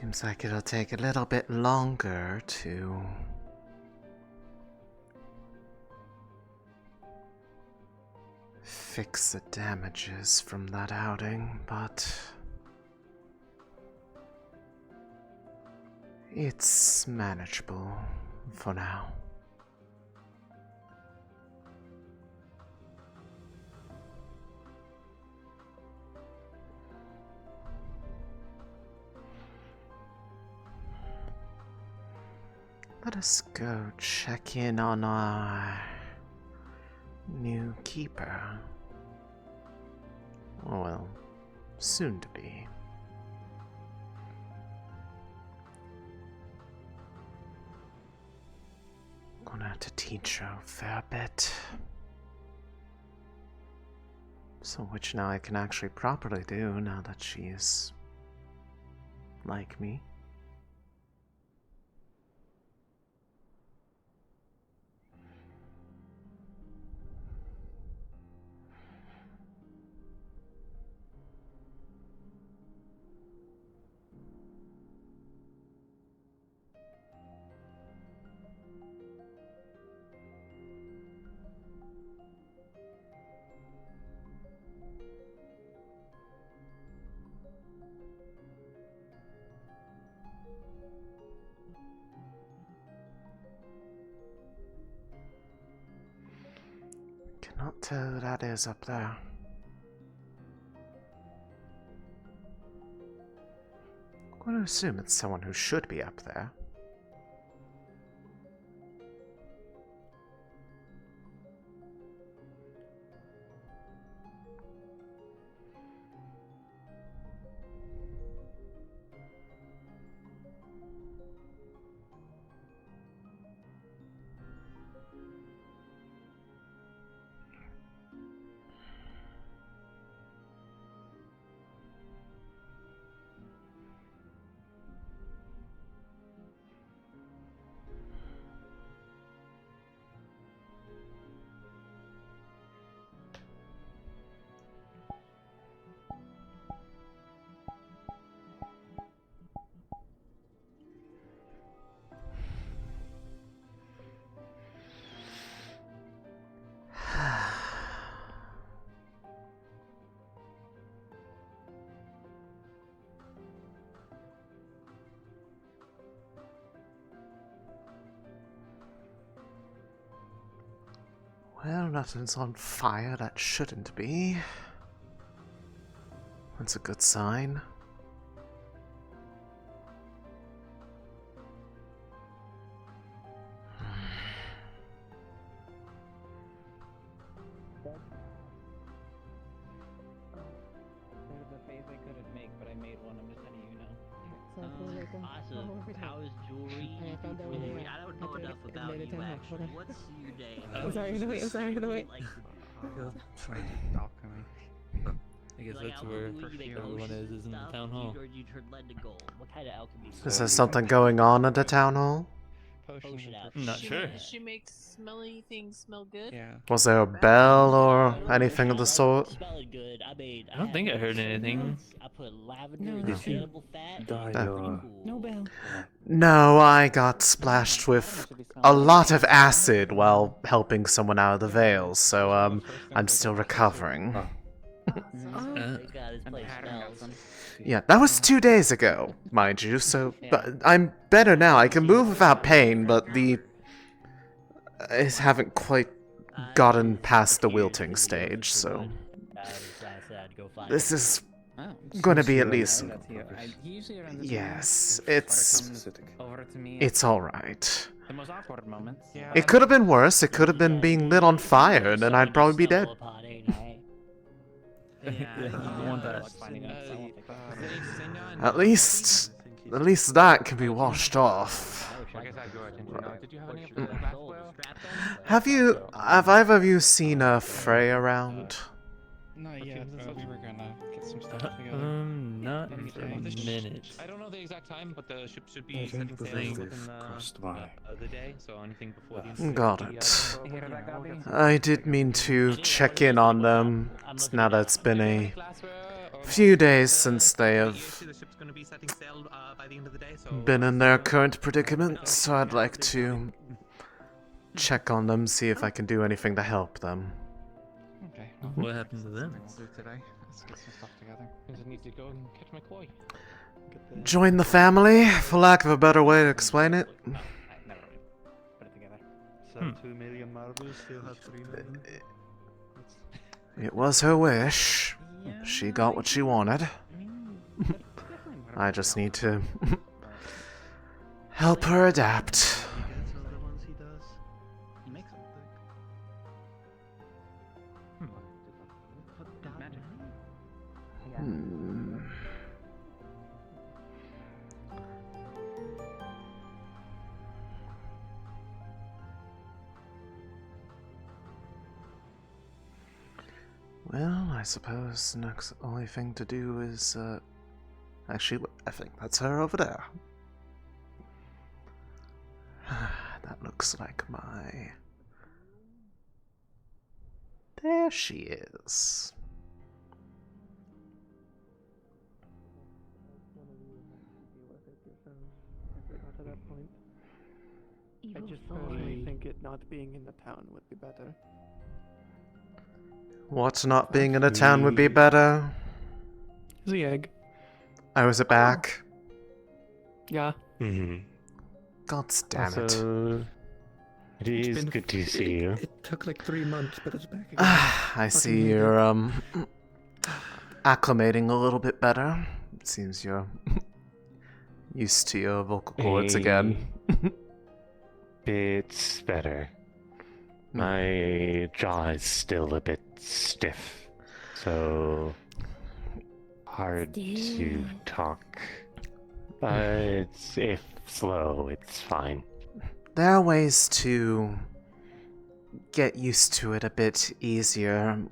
Seems like it'll take a little bit longer to fix the damages from that outing, but it's manageable for now. Let us go check in on our new keeper. Well, soon to be. Gonna have to teach her a fair bit. So which now I can actually properly do now that she's like me. Cannot tell who that is up there. I'm going to assume it's someone who should be up there. Well, nothing's on fire that shouldn't be. That's a good sign. Awesome. How's jewelry? I don't know enough about you actually. What's your name? I'm sorry, no wait, I'm sorry, no wait. I guess that's where everyone is in the town hall. What kind of alchemy? Is there something going on at the town hall? I'm not sure. She makes smelly things smell good. Yeah. Was there a bell or anything of the sort? I don't think I heard anything. I put lavender and animal fat. No bell. No, I got splashed with a lot of acid while helping someone out of the Vale, so I'm still recovering. Yeah, that was 2 days ago, mind you, so but I'm better now. I can move without pain, but I haven't quite gotten past the wilting stage, so this is gonna be at least... Yes, it's alright. It could have been worse. It could have been being lit on fire, and then I'd probably be dead. At least that can be washed off. Have either of you seen a Frey around? Not yet, but we were gonna get some stuff together. Not in a minute. I don't know the exact time, but the ship should be set to sail within the day, so anything before the end. Got it. I did mean to check in on them, now that it's been few days since they have The ship's gonna be setting sail by the end of the day, so been in their current predicament, so I'd like to check on them, see if I can do anything to help them. Okay. What happened to them? We'll do today. Let's get some stuff together. Because I need to go and catch my koi. Join the family, for lack of a better way to explain it. Never mind. Put it together. So 2 million marbles, still have 3 million. It was her wish. She got what she wanted. I just need to help her adapt. He gets all the ones he does. He makes them. Magic. Hmm. Well, I suppose the next only thing to do is, actually, I think that's her over there. That looks like my... There she is. I just personally think it not being in the town would be better. What, not being in a town would be better? The egg. Oh, is it back? Yeah. Mm-hmm. God damn it. Also, it is good to see you. It took like 3 months, but it's back again. I see you're, acclimating a little bit better. It seems you're used to your vocal cords again. It's better. My jaw is still a bit stiff, so hard to talk. But if slow, it's fine. There are ways to get used to it a bit easier.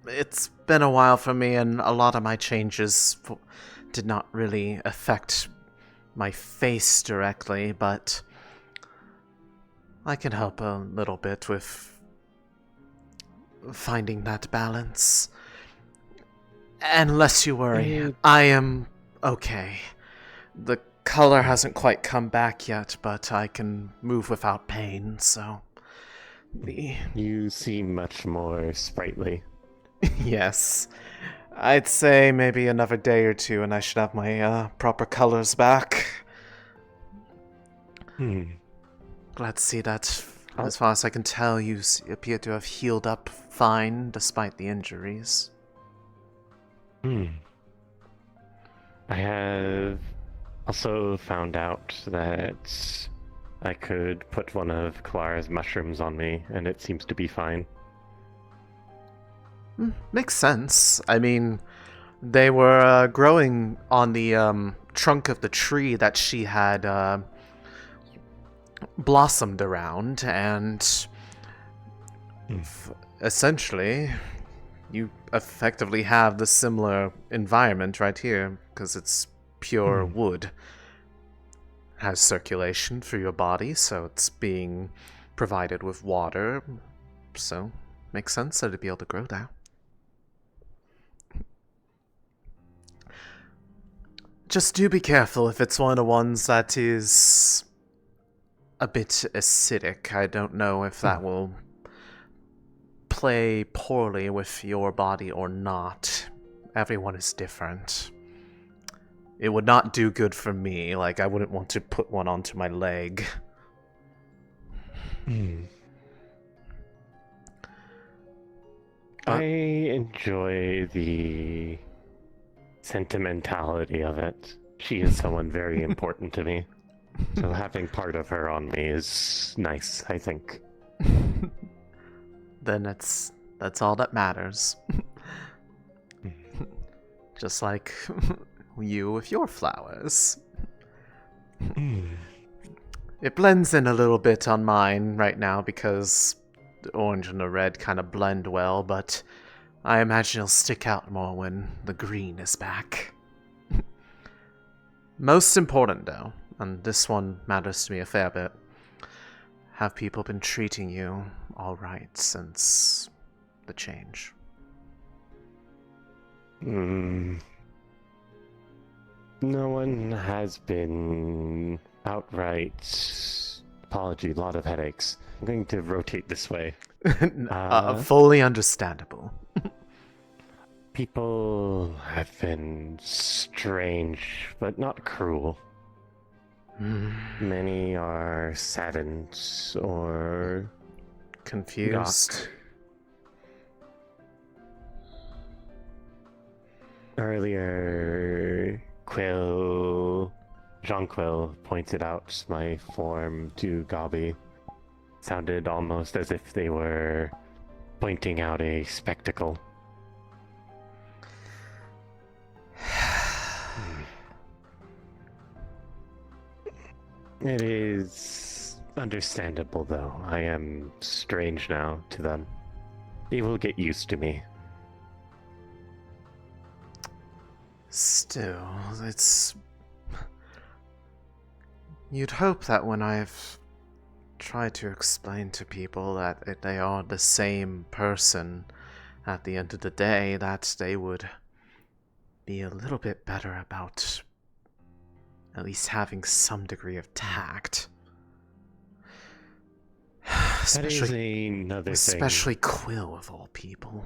It's been a while for me, and a lot of my changes did not really affect my face directly, but I can help a little bit with finding that balance. And lest you worry, I am okay. The color hasn't quite come back yet, but I can move without pain, so... You seem much more sprightly. Yes. I'd say maybe another day or two and I should have my proper colors back. Glad to see that. As far as I can tell, you appear to have healed up fine despite the injuries. I have also found out that I could put one of Clara's mushrooms on me, and it seems to be fine. Makes sense. I mean, they were growing on the trunk of the tree that she had blossomed around, and essentially, you effectively have the similar environment right here, because it's pure wood. Has circulation for your body, so it's being provided with water, so makes sense that it'd be able to grow there. Just do be careful if it's one of the ones that is a bit acidic. I don't know if that will play poorly with your body or not. Everyone is different. It would not do good for me. Like, I wouldn't want to put one onto my leg. I enjoy the sentimentality of it. She is someone very important to me. So having part of her on me is nice, I think. Then that's all that matters. Just like you with your flowers. It blends in a little bit on mine right now because the orange and the red kind of blend well, but I imagine it'll stick out more when the green is back. Most important though, and this one matters to me a fair bit, have people been treating you alright since the change? No one has been outright. Apology, a lot of headaches. I'm going to rotate this way. Fully understandable. People have been strange, but not cruel. Many are saddened or confused. gawk. Earlier, Jonquil pointed out my form to Gabi. Sounded almost as if they were pointing out a spectacle. It is understandable, though. I am strange now to them. They will get used to me. Still, it's... You'd hope that when I've tried to explain to people that they are the same person at the end of the day, that they would be a little bit better about at least having some degree of tact. That is another especially Quill, of all people.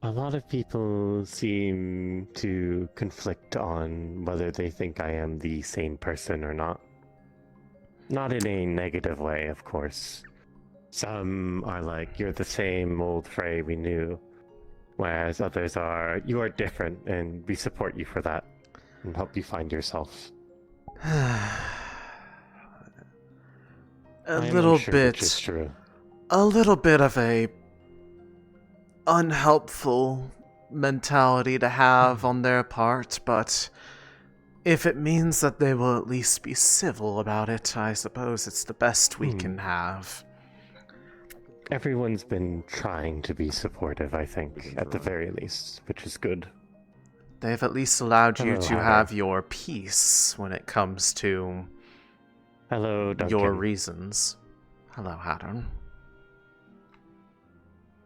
A lot of people seem to conflict on whether they think I am the same person or not. Not in a negative way, of course. Some are like, you're the same old Frey we knew. Whereas others are, you are different, and we support you for that. And help you find yourself. A little bit of a unhelpful mentality to have on their part, but if it means that they will at least be civil about it, I suppose it's the best we can have. Everyone's been trying to be supportive, I think, at the very least, which is good. They've at least allowed you to have your peace when it comes to your reasons. Hello, Haddon.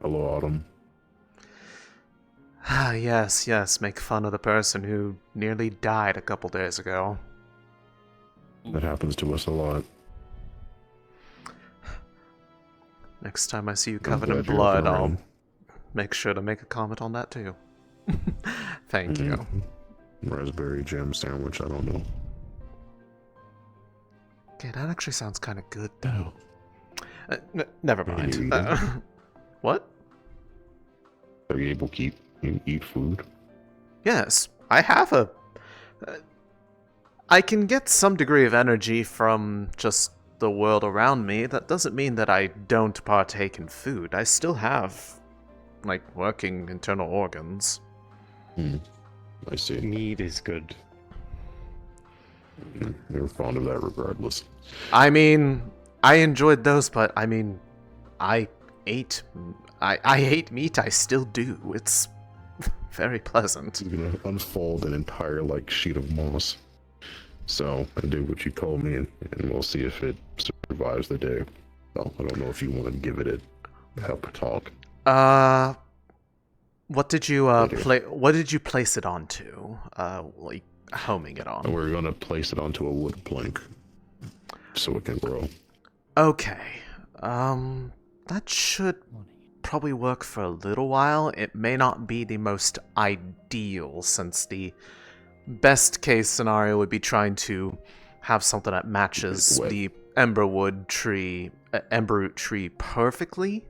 Hello, Autumn. Ah, yes, make fun of the person who nearly died a couple days ago. That happens to us a lot. Next time I see you covered in blood, I'll make sure to make a comment on that too. Thank you. Raspberry jam sandwich, I don't know. Okay, that actually sounds kind of good though. Never mind. What? Are you able to eat food? Yes, I have a... I can get some degree of energy from just the world around me. That doesn't mean that I don't partake in food. I still have, like, working internal organs. I see. Meat is good. You're fond of that regardless. I mean, I enjoyed those, but I mean, I ate meat. I still do. It's very pleasant. It's gonna unfold an entire sheet of moss. So I did what you told me, and we'll see if it survives the day. Well, I don't know if you want to give it a talk. What did you What did you place it onto? Like homing it on. We're gonna place it onto a wood plank, so it can grow. Okay. That should probably work for a little while. It may not be the most ideal, since the best case scenario would be trying to have something that matches the emberroot tree perfectly,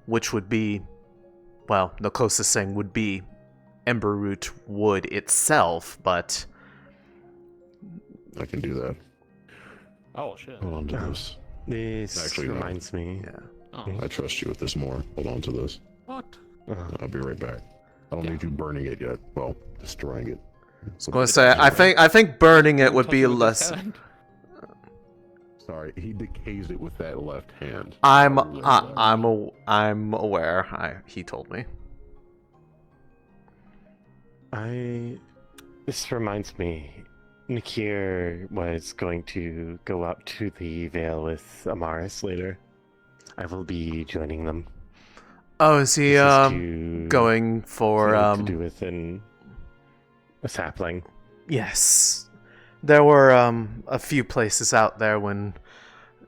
which would be, well, the closest thing would be emberroot wood itself, but I can do that. Oh shit. Hold on to this. This actually reminds me. Yeah. Oh. I trust you with this more. Hold on to this. What? I'll be right back. I don't need you burning it yet. Well, destroying it. I was gonna say, I think burning it would be less. Sorry, he decays it with that left hand. I'm aware. He told me. This reminds me. Nakir was going to go up to the Vale with Amaris later. I will be joining them. Oh, is he going for to do with a sapling. Yes. There were a few places out there when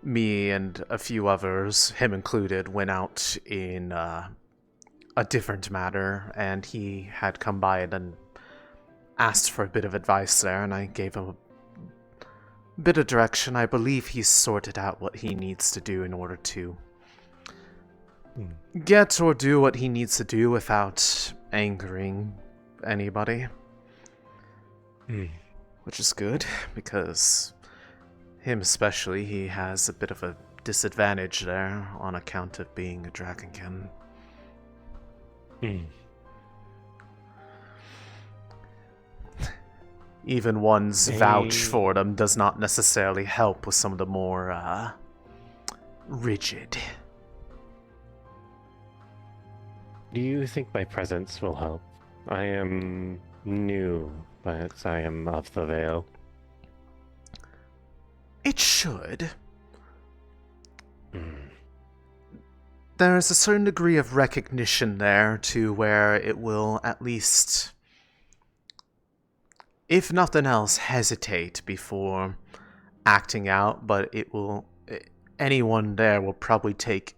me and a few others, him included, went out in a different matter, and he had come by and asked for a bit of advice there, and I gave him a bit of direction. I believe he's sorted out what he needs to do in order to get or do what he needs to do without angering anybody. Which is good, because him especially, he has a bit of a disadvantage there on account of being a dragonkin. Even one's vouch for them does not necessarily help with some of the more rigid. Do you think my presence will help? I am new, but I am of the Vale. It should. There is a certain degree of recognition there to where it will at least, if nothing else, hesitate before acting out, but it will, anyone there will probably take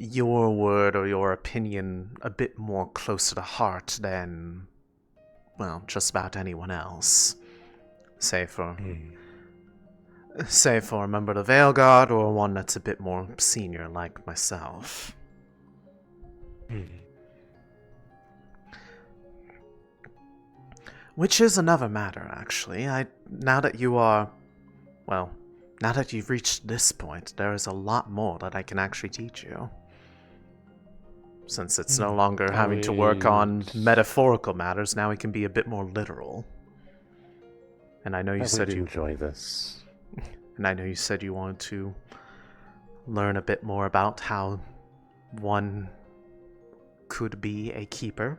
your word or your opinion a bit more closer to heart than, well, just about anyone else. Say for a member of the Vale Guard, or one that's a bit more senior like myself. Which is another matter, actually. Now that you've reached this point, there is a lot more that I can actually teach you. Since it's no longer having to work on metaphorical matters, now it can be a bit more literal. And I know you said you enjoy this. And I know you said you wanted to learn a bit more about how one could be a keeper.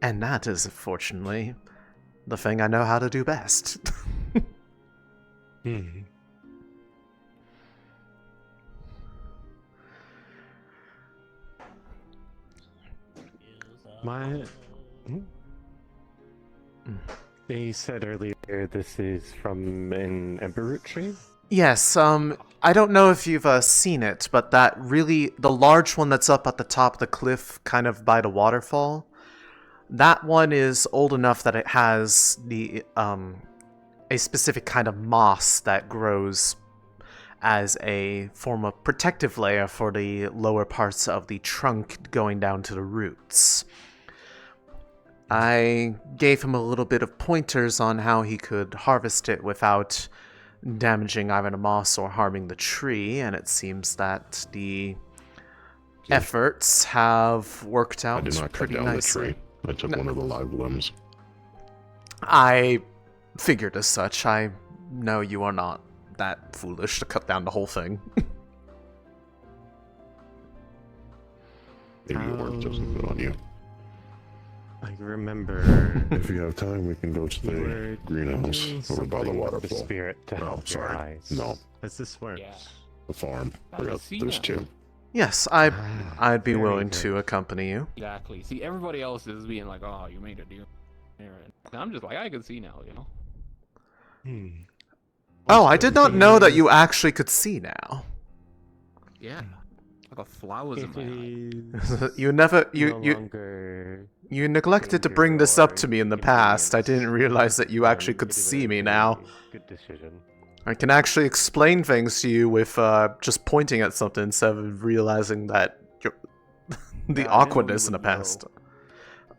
And that is, fortunately, the thing I know how to do best. They said earlier this is from an emberroot tree? Yes, I don't know if you've seen it, but the large one that's up at the top of the cliff, kind of by the waterfall, that one is old enough that it has a specific kind of moss that grows as a form of protective layer for the lower parts of the trunk going down to the roots. I gave him a little bit of pointers on how he could harvest it without damaging either the moss or harming the tree, and it seems that the efforts have worked out pretty nicely. I did not cut down the tree. I took one of the live limbs. I figured as such. I know you are not that foolish to cut down the whole thing. Maybe it worked just as good on you. I remember. If you have time, we can go to the greenhouse over by the waterfall. The spirit to help your eyes. No. As this works. Yeah. The farm. There's two. Yes, I'd be willing to accompany you. Exactly. See, everybody else is being like, "Oh, you made a deal." I'm just like, I can see now, you know. Oh, I did not know that you actually could see now. Yeah. Like a flowers in my eye. You neglected to bring this up to me in the past. I didn't realize that you actually could see me now. Good decision. I can actually explain things to you with just pointing at something instead of realizing that you're the awkwardness in the past.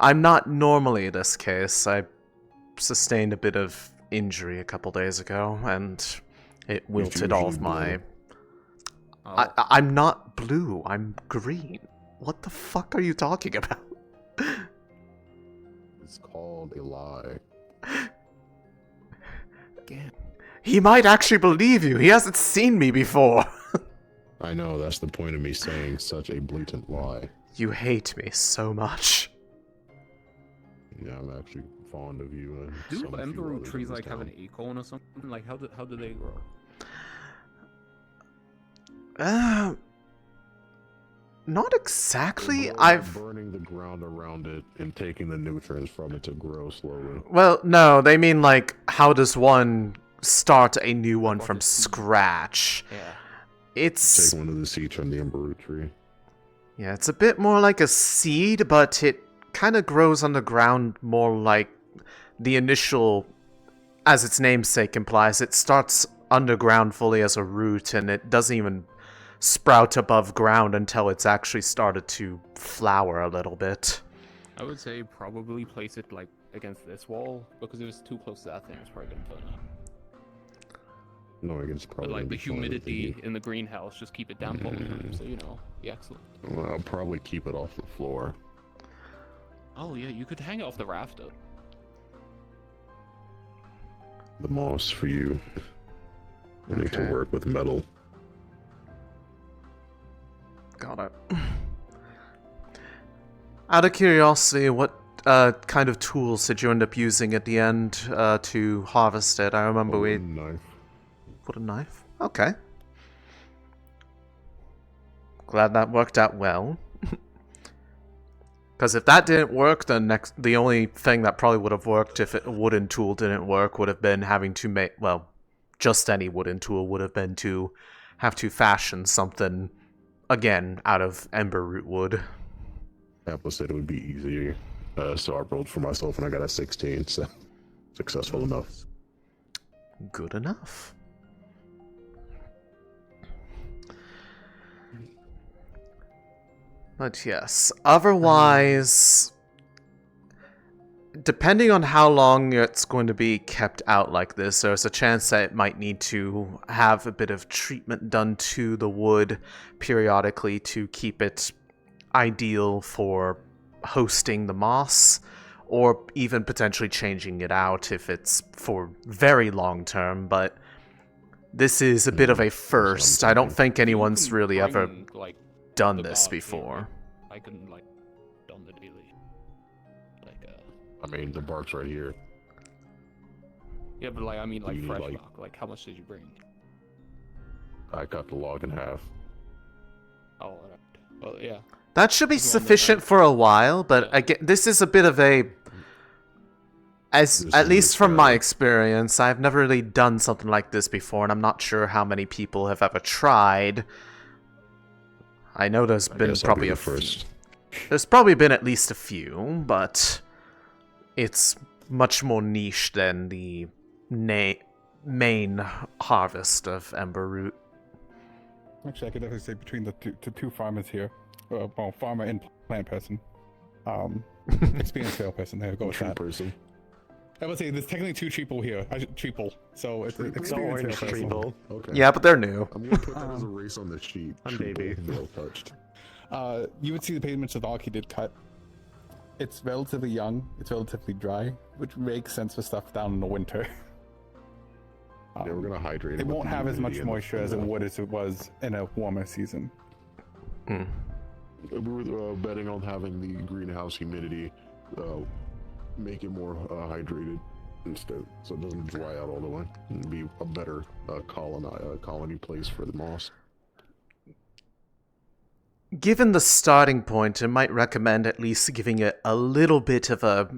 I'm not normally this case. I sustained a bit of injury a couple days ago, and it wilted all of my... I'm not blue, I'm green. What the fuck are you talking about? It's called a lie. He might actually believe you. He hasn't seen me before. I know, that's the point of me saying such a blatant lie. You hate me so much. Yeah, I'm actually fond of you. Do emberroot trees like have an acorn or something? Like how do they grow? Not exactly. They're I've burning the ground around it and taking the nutrients from it to grow slowly. well, no, they mean like how does one start a new one from scratch? Yeah. It's Take one of the seeds from the ember root tree. yeah, it's a bit more like a seed, but it kind of grows on the ground more like the initial, as its namesake implies. It starts underground fully as a root, and it doesn't even sprout above ground until it's actually started to flower a little bit. I would say probably place it like against this wall, because if it's too close to that thing, it's probably gonna burn up. No, it's But probably. like the gonna be fine if they humidity in the greenhouse, just keep it damp all the time, so you know, yeah, excellent. Well, I'll probably keep it off the floor. Oh yeah, you could hang it off the rafter. The moss for you. I need to Okay. work with metal. Got it. Out of curiosity, what kind of tools did you end up using at the end to harvest it? I remember we... Knife. Wooden knife? Okay. Glad that worked out well. Because if that didn't work, then the only thing that probably would have worked if a wooden tool didn't work would have been having to make... Well, just any wooden tool would have been to have to fashion something, again, out of ember root wood. Apple said it would be easier. So I rolled for myself and I got a 16, so successful enough. Good enough. But yes, otherwise, depending on how long it's going to be kept out like this, there's a chance that it might need to have a bit of treatment done to the wood periodically to keep it ideal for hosting the moss, or even potentially changing it out if it's for very long term, but this is a bit of a first. I don't think anyone's really ever Like, done the this bark, yeah, before. I couldn't like done the daily. Like I mean, the bark's right here. yeah, but like I mean like You need, fresh like- bark. Like how much did you bring? I cut the log in half. Oh, alright. Well, yeah. That should be Go on then, sufficient right? for a while, but Yeah. again, this is a bit of a... As This at is least from my experiment. experience, I've never really done something like this before, and I'm not sure how many people have ever tried. I know there's I been guess I'll probably be a the first. There's probably been at least a few, but it's much more niche than the main harvest of ember root. Actually, I could definitely say between the two farmers here, well, farmer and plant person, experienced sale person. There, go with True that. person. I would say there's technically two treeple here. Treeple. So it's an Treeple? experienced sale person. Treeple. Okay. Yeah, but they're new. I'm gonna put that as a race on the sheet. I'm Triple baby. Well touched. You would see the pavements of the arc he did cut. It's relatively young. It's relatively dry, which makes sense for stuff down in the winter. Yeah, we're gonna hydrate it. It with won't the have as much humidity and the- moisture as it would as it was in a warmer season. We were betting on having the greenhouse humidity make it more hydrated instead, so it doesn't dry out all the way and be a better colony place for the moss. Given the starting point, I might recommend at least giving it a little bit of a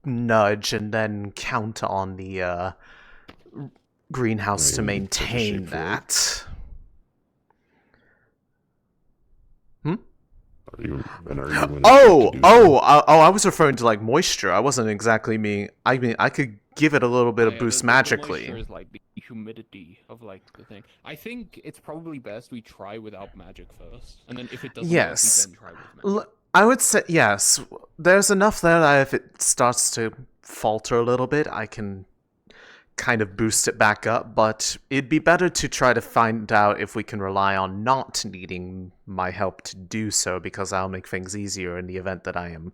nudge and then count on the greenhouse to Yeah, maintain take a shape for it. that. Are you willing to Oh, do I was referring to like moisture. I wasn't exactly mean. I mean, I could give it a little bit of Yeah, boost the magically. moisture is like the humidity of like the thing. I think it's probably best we try without magic first, and then if it doesn't Yes. work, we then try with magic. I would say yes. There's enough there that if it starts to falter a little bit, I can kind of boost it back up. But it'd be better to try to find out if we can rely on not needing my help to do so, because that'll make things easier in the event that I am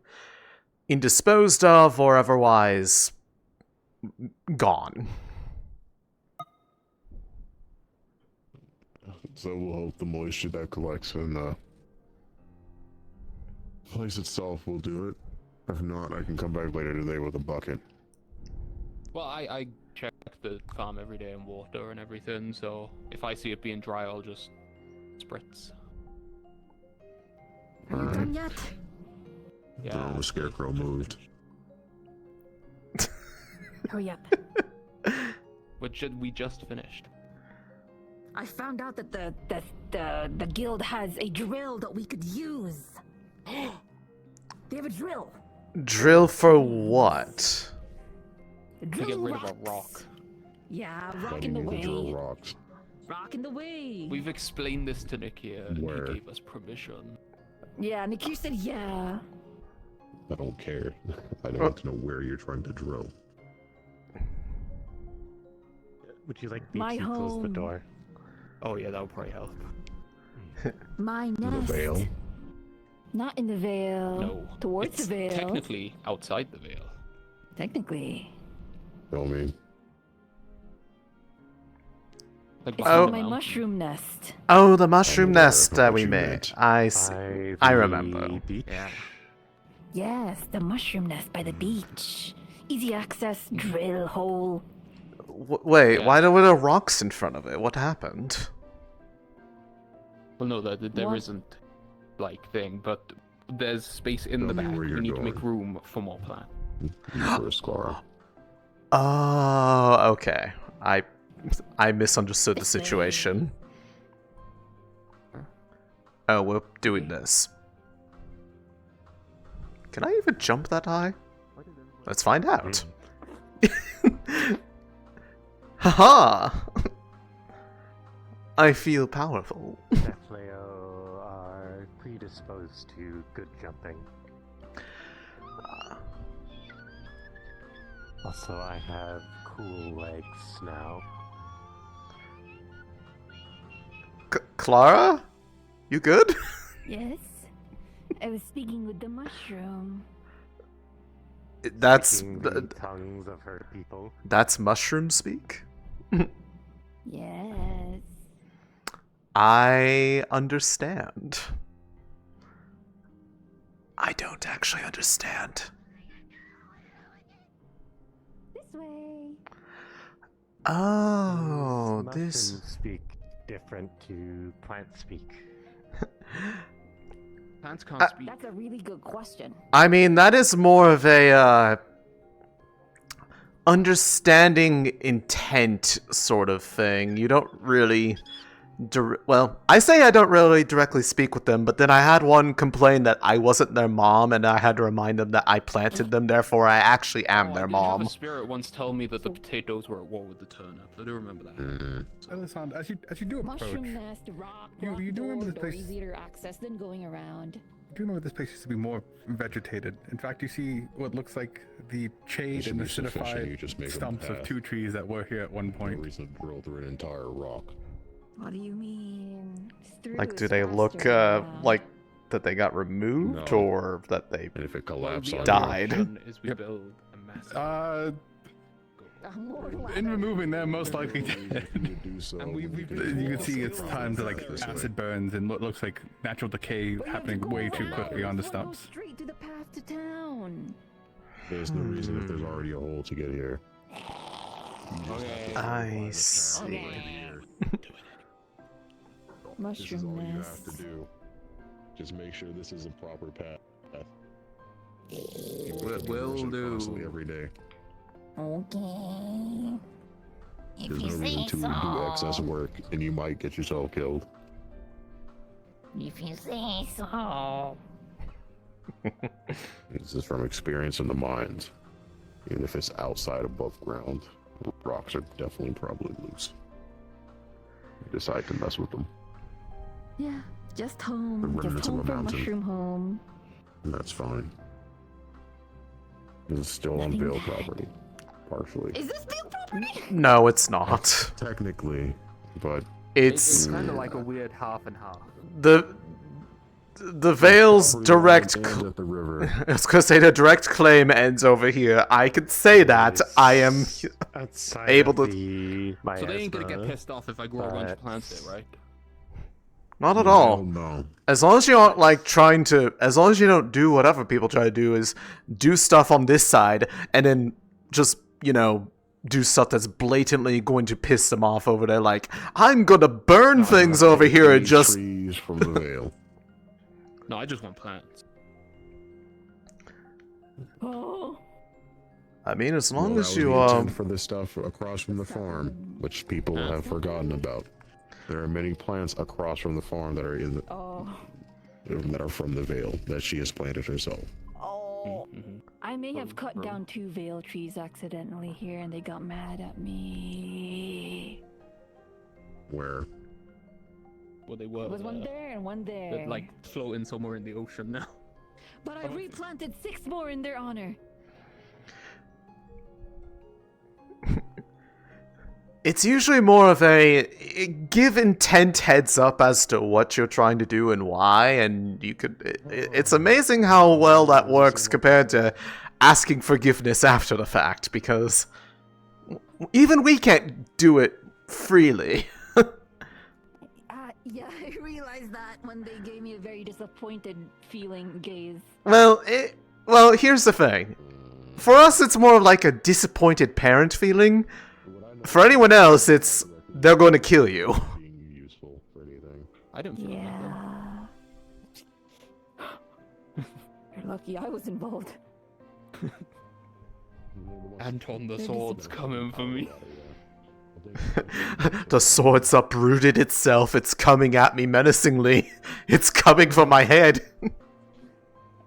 indisposed of or otherwise gone. So we'll hope the moisture that collects in the place itself will do it. If not, I can come back later today with a bucket. Well, I check the farm every day and water and everything, so if I see it being dry, I'll just spritz. Are you done yet? Yeah. The scarecrow moved. Hurry up. Which we just finished. I found out that the guild has a drill that we could use. They have a drill. Drill for what? The To drill get rid of rocks. a rock. Yeah, Why do rocking you the need to drill way. rocks? Rocking the way. We've explained this to Nikia, and Where? he gave us permission. Yeah, Nikia said yeah. I don't care. I don't want to know where you're trying to drill. Would you like me My to close the home. door? Oh yeah, that would probably help. My The nest. Vale. Not in the Vale. No. Towards it's the Vale. technically outside the Vale. Technically. Tell me. Like It's behind Oh. the my mountain. mushroom nest. Oh, the mushroom aware nest of that what we you made. meant. I remember. Beach? Yeah. Yes, the mushroom nest by the beach. Easy access, drill hole. Wait, Yeah. why there were rocks in front of it? What happened? Well, no, there What? isn't, like, thing, but there's space in Tell the me back. where We you're need to make going. room for more plants. First, Clara. Oh, okay. I misunderstood the This way. situation. Oh, we're doing this. Can I even jump that high? Let's find out. Haha! I feel powerful. Definitely are predisposed to good jumping. Also, I have cool legs now. Clara? You good? Yes. I was speaking with the mushroom. That's Speaking the tongues of her people. that's mushroom speak? Yes. I understand. I don't actually understand. This way. Oh, These this. mushrooms speak different to plant speak. Plants can't speak. That's a really good question. I mean, that is more of a understanding intent sort of thing. You don't really. Well, I say I don't really directly speak with them, but then I had one complain that I wasn't their mom, and I had to remind them that I planted them, therefore I actually am Oh, their I did have mom. a spirit once tell me that the potatoes were at war with the turnips. I do remember that. Elisande, as you do approach, Mushroom nest, rock, You- rock you do remember door, this door place- easier to access than going around. do you remember this place used to be more vegetated? In fact, you see what looks like the shade should and the be sufficient, solidified you just make a stumps of path. two trees that were here at one No point. reason to drill through an entire rock. What do you mean? Like, do they look like that they got removed, No. or that they And if it Well, collapses the on other died. option is we Yep. build a massive. In removing them, most you, likely no reason dead. for you to do so, And we- then we've can been- You do can see it it's from time to like this way. acid burns and what looks like natural decay happening way too quickly on the Go stumps. straight to the path to town. There's no reason if there's already a hole to get here. You just have to I find the path see. to get here. This is Mushroom all you have nest. to do. Just make sure this is a proper path. Will do. Constantly every day. Okay. If There's you no reason say to do excess work, and you might get yourself killed. If you say so. This is from experience in the mines. Even if it's outside above ground, rocks are definitely probably loose. You decide to mess with them, Yeah, just The home. Just remnants of home a for mountain. mushroom home. and that's fine. This is still on Nothing Vale bad. property, partially. Is this Vale property? No, it's not. Technically, but It's kind of like a weird half and half. the Vale's property direct. line ends at the river. I was gonna say the direct claim ends over here. I could say that. I am outside able of to. the So they ain't gonna get miasma, pissed off if I grow a bunch of but- plants there, right? Not at all. No. As long as you aren't like trying to, as long as you don't do what other people try to do, is do stuff on this side and then just, do stuff that's blatantly going to piss them off over there. Like, I'm gonna burn things over here and just. Trees from the Vale. No, I just want plants. Oh. I mean, as long Well, as that you was the intent for this stuff across from the farm, which people have forgotten about. There are many plants across from the farm that are in the that are from the Vale that she has planted herself. Oh. I may have cut down 2 Vale trees accidentally here, and they got mad at me. Where? Well, they were. There was one there and one there. They're, like floating somewhere in the ocean now. But I replanted 6 more in their honor. It's usually more of a give intent heads up as to what you're trying to do and why, and you could. It's amazing how well that works compared to asking forgiveness after the fact, because even we can't do it freely. Yeah, I realized that when they gave me a very disappointed feeling gaze. Well, here's the thing. For us, it's more like a disappointed parent feeling. For anyone else, it's they're going to kill you. Being useful for anything. I didn't feel You're lucky I was involved. Anton, the sword's coming for me. The sword's uprooted itself. It's coming at me menacingly. It's coming for my head.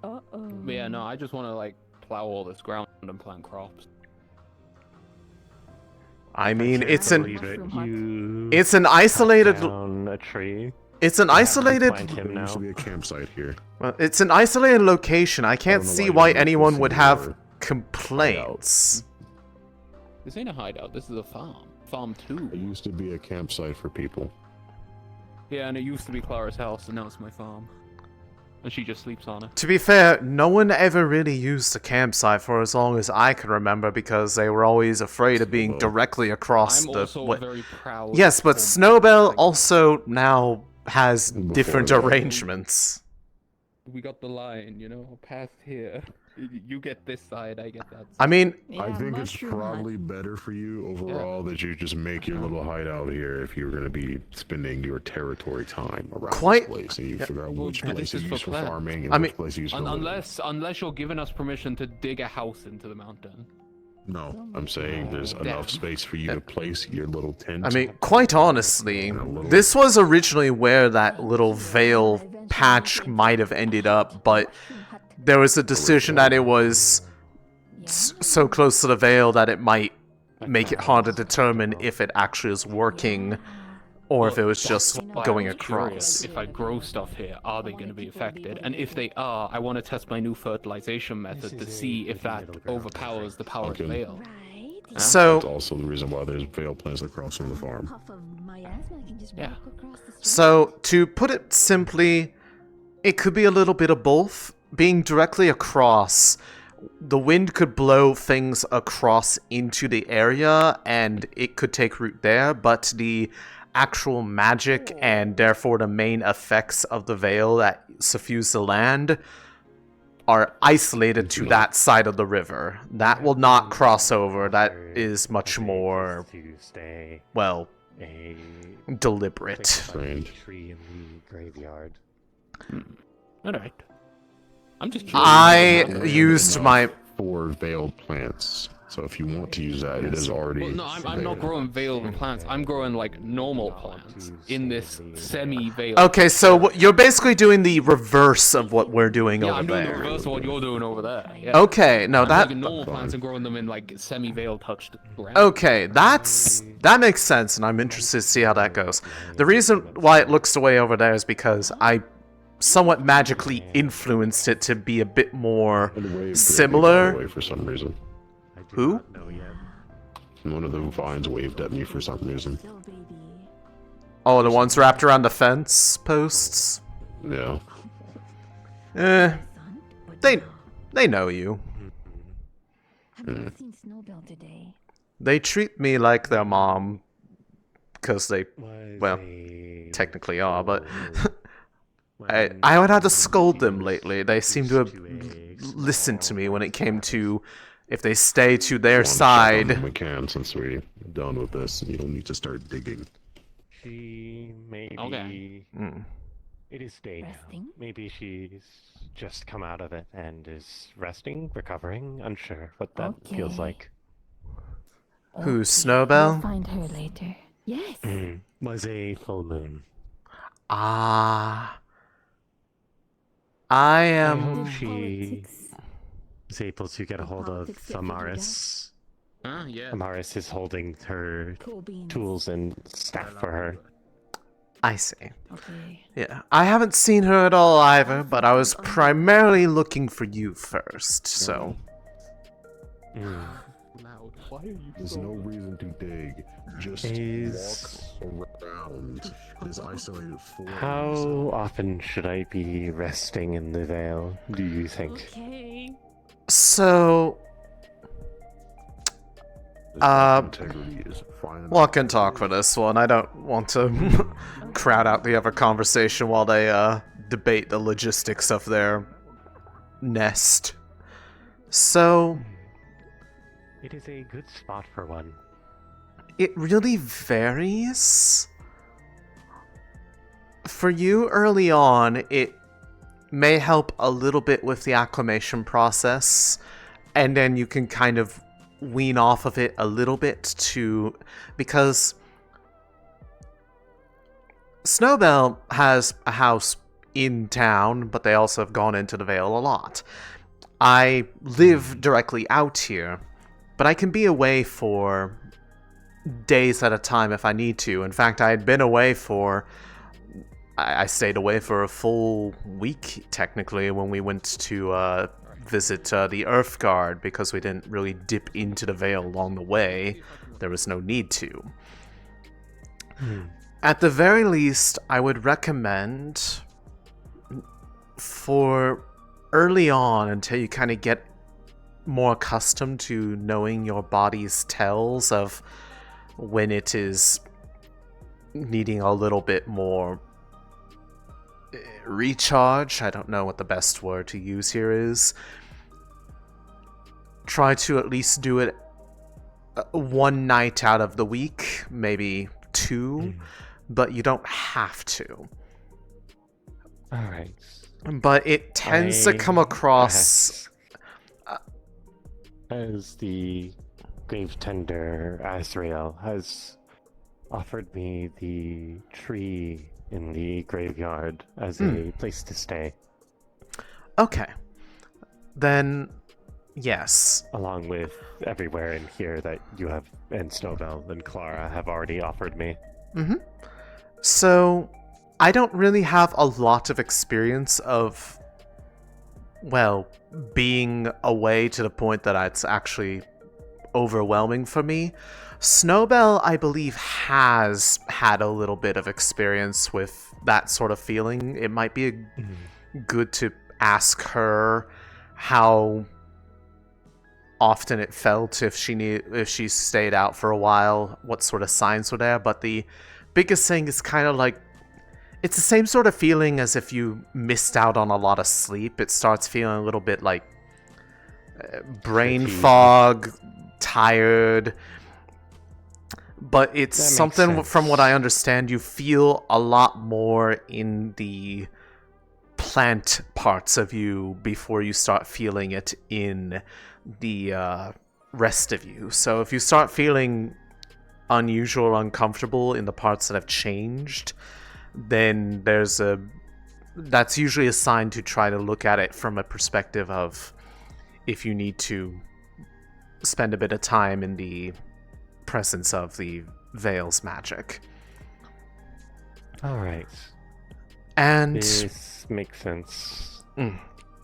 But yeah, no, I just want to like plow all this ground and plant crops. I mean, it's an isolated isolated down a tree. It's an isolated. There used to be a campsite here. Well, it's an isolated location. I can't know see why why you anyone this would in have your complaints. This ain't a hideout. This is a farm. Farm 2. It used to be a campsite for people. Yeah, and it used to be Clara's house, and now it's my farm. And she just sleeps on it. To be fair, no one ever really used the campsite for as long as I can remember because they were always afraid of being directly across I'm the. also very proud. Yes, but of- Snowbell also now has different that. arrangements. We got the line, you know, past here. You get this side, I get that side. I mean, I think it's probably better for you overall that you just make your little hideout here if you're going to be spending your territory time around Quite- this place, and you figure out which Well, place this you is use for for plants. farming and I which mean- place you use for living. Unless you're giving us permission to dig a house into the mountain. No, I'm saying there's enough space for you to place your little tent. I mean, quite honestly, this was originally where that little Vale patch might have ended up, but there was a decision that it was so close to the Vale that it might make it hard to determine if it actually is working or if it was just Why going I was curious, across. if I grow stuff here, are they going to be affected? And if they are, I want to test my new fertilization method to see if that overpowers the power of the Okay. Vale. That's So, also the reason why there's Vale plants across from the farm. Puff of my asthma, I can just Yeah. walk across the street. so to put it simply, it could be a little bit of both. Being directly across, the wind could blow things across into the area and it could take root there, but the actual magic and therefore the main effects of the Vale that suffuse the land are isolated to that side of the river. That will not cross over. That is much more, to stay well, a deliberate. Strange. tree in the graveyard. Alright. I'm just curious. I Not used enough my... for veiled plants. So if you want to use that, it is already. Well, no, I'm not there. growing veiled plants. I'm growing like normal plants in this semi-veiled. Okay, so you're basically doing the reverse of what we're doing Yeah, over I'm doing the there. reverse of what you're doing over there. Yeah. Okay, no, I'm that... taking normal plants and growing them in like semi-veiled touched ground. Okay, that makes sense, and I'm interested to see how that goes. The reason why it looks the way over there is because I somewhat magically influenced it to be a bit more And waved similar. away for some reason. Who? One of the vines waved at me for some reason. Oh, the ones wrapped around the fence posts? Yeah. They know you. I've not seen Snowbell today. They treat me like their mom, because they, well, technically are, but I would have to scold them lately. They seem to have listened to me when it came to if they stay to their side. We can, since we're done with this. You don't need to start digging. She may Okay. be It is day now. Resting? Maybe she's just come out of it and is resting, recovering, unsure what that feels Okay. like. Who's We'll Snowbell? find her later. Yes. Was a full moon. Ah. I am... hope Did she politics- is able to get a Did hold of politics get figured out? Amaris. Yeah. Amaris is holding her Cool beans. tools and staff for her. I see. Okay. Yeah, I haven't seen her at all either, but I was primarily looking for you first, so... Loud. Why are you There's no reason to dig. Just walk around this isolated forest. How often should I be resting in the Vale, do you think? Okay. So... Integrity is fine. Well, I can talk for this one. I don't want to crowd out the other conversation while they debate the logistics of their nest. So... It is a good spot for one. It really varies. For you early on, it may help a little bit with the acclimation process, and then you can kind of wean off of it a little bit because Snowbell has a house in town, but they also have gone into the Vale a lot. I live directly out here, but I can be away for days at a time if I need to. In fact, I had been away I stayed away for a full week, technically, when we went to visit the Earth Guard, because we didn't really dip into the Vale along the way. There was no need to. At the very least, I would recommend for early on, until you kind of get more accustomed to knowing your body's tells of when it is needing a little bit more recharge. I don't know what the best word to use here is. Try to at least do it one night out of the week, maybe two, but you don't have to. Alright. But it tends to come across... As the grave tender Azrael has offered me the tree in the graveyard as a place to stay. Okay. Then, yes. Along with everywhere in here that you have, and Snowbell and Clara have already offered me. So, I don't really have a lot of experience of, well, being away to the point that it's actually overwhelming for me. Snowbell, I believe, has had a little bit of experience with that sort of feeling. It might be good to ask her how often it felt, if she stayed out for a while, what sort of signs were there. But the biggest thing is kind of like, it's the same sort of feeling as if you missed out on a lot of sleep. It starts feeling a little bit like brain fog, tired. But it's something, from what I understand, you feel a lot more in the plant parts of you before you start feeling it in the rest of you. So if you start feeling unusual or uncomfortable in the parts that have changed, then that's usually a sign to try to look at it from a perspective of if you need to spend a bit of time in the presence of the Vale's magic. Alright. And this makes sense.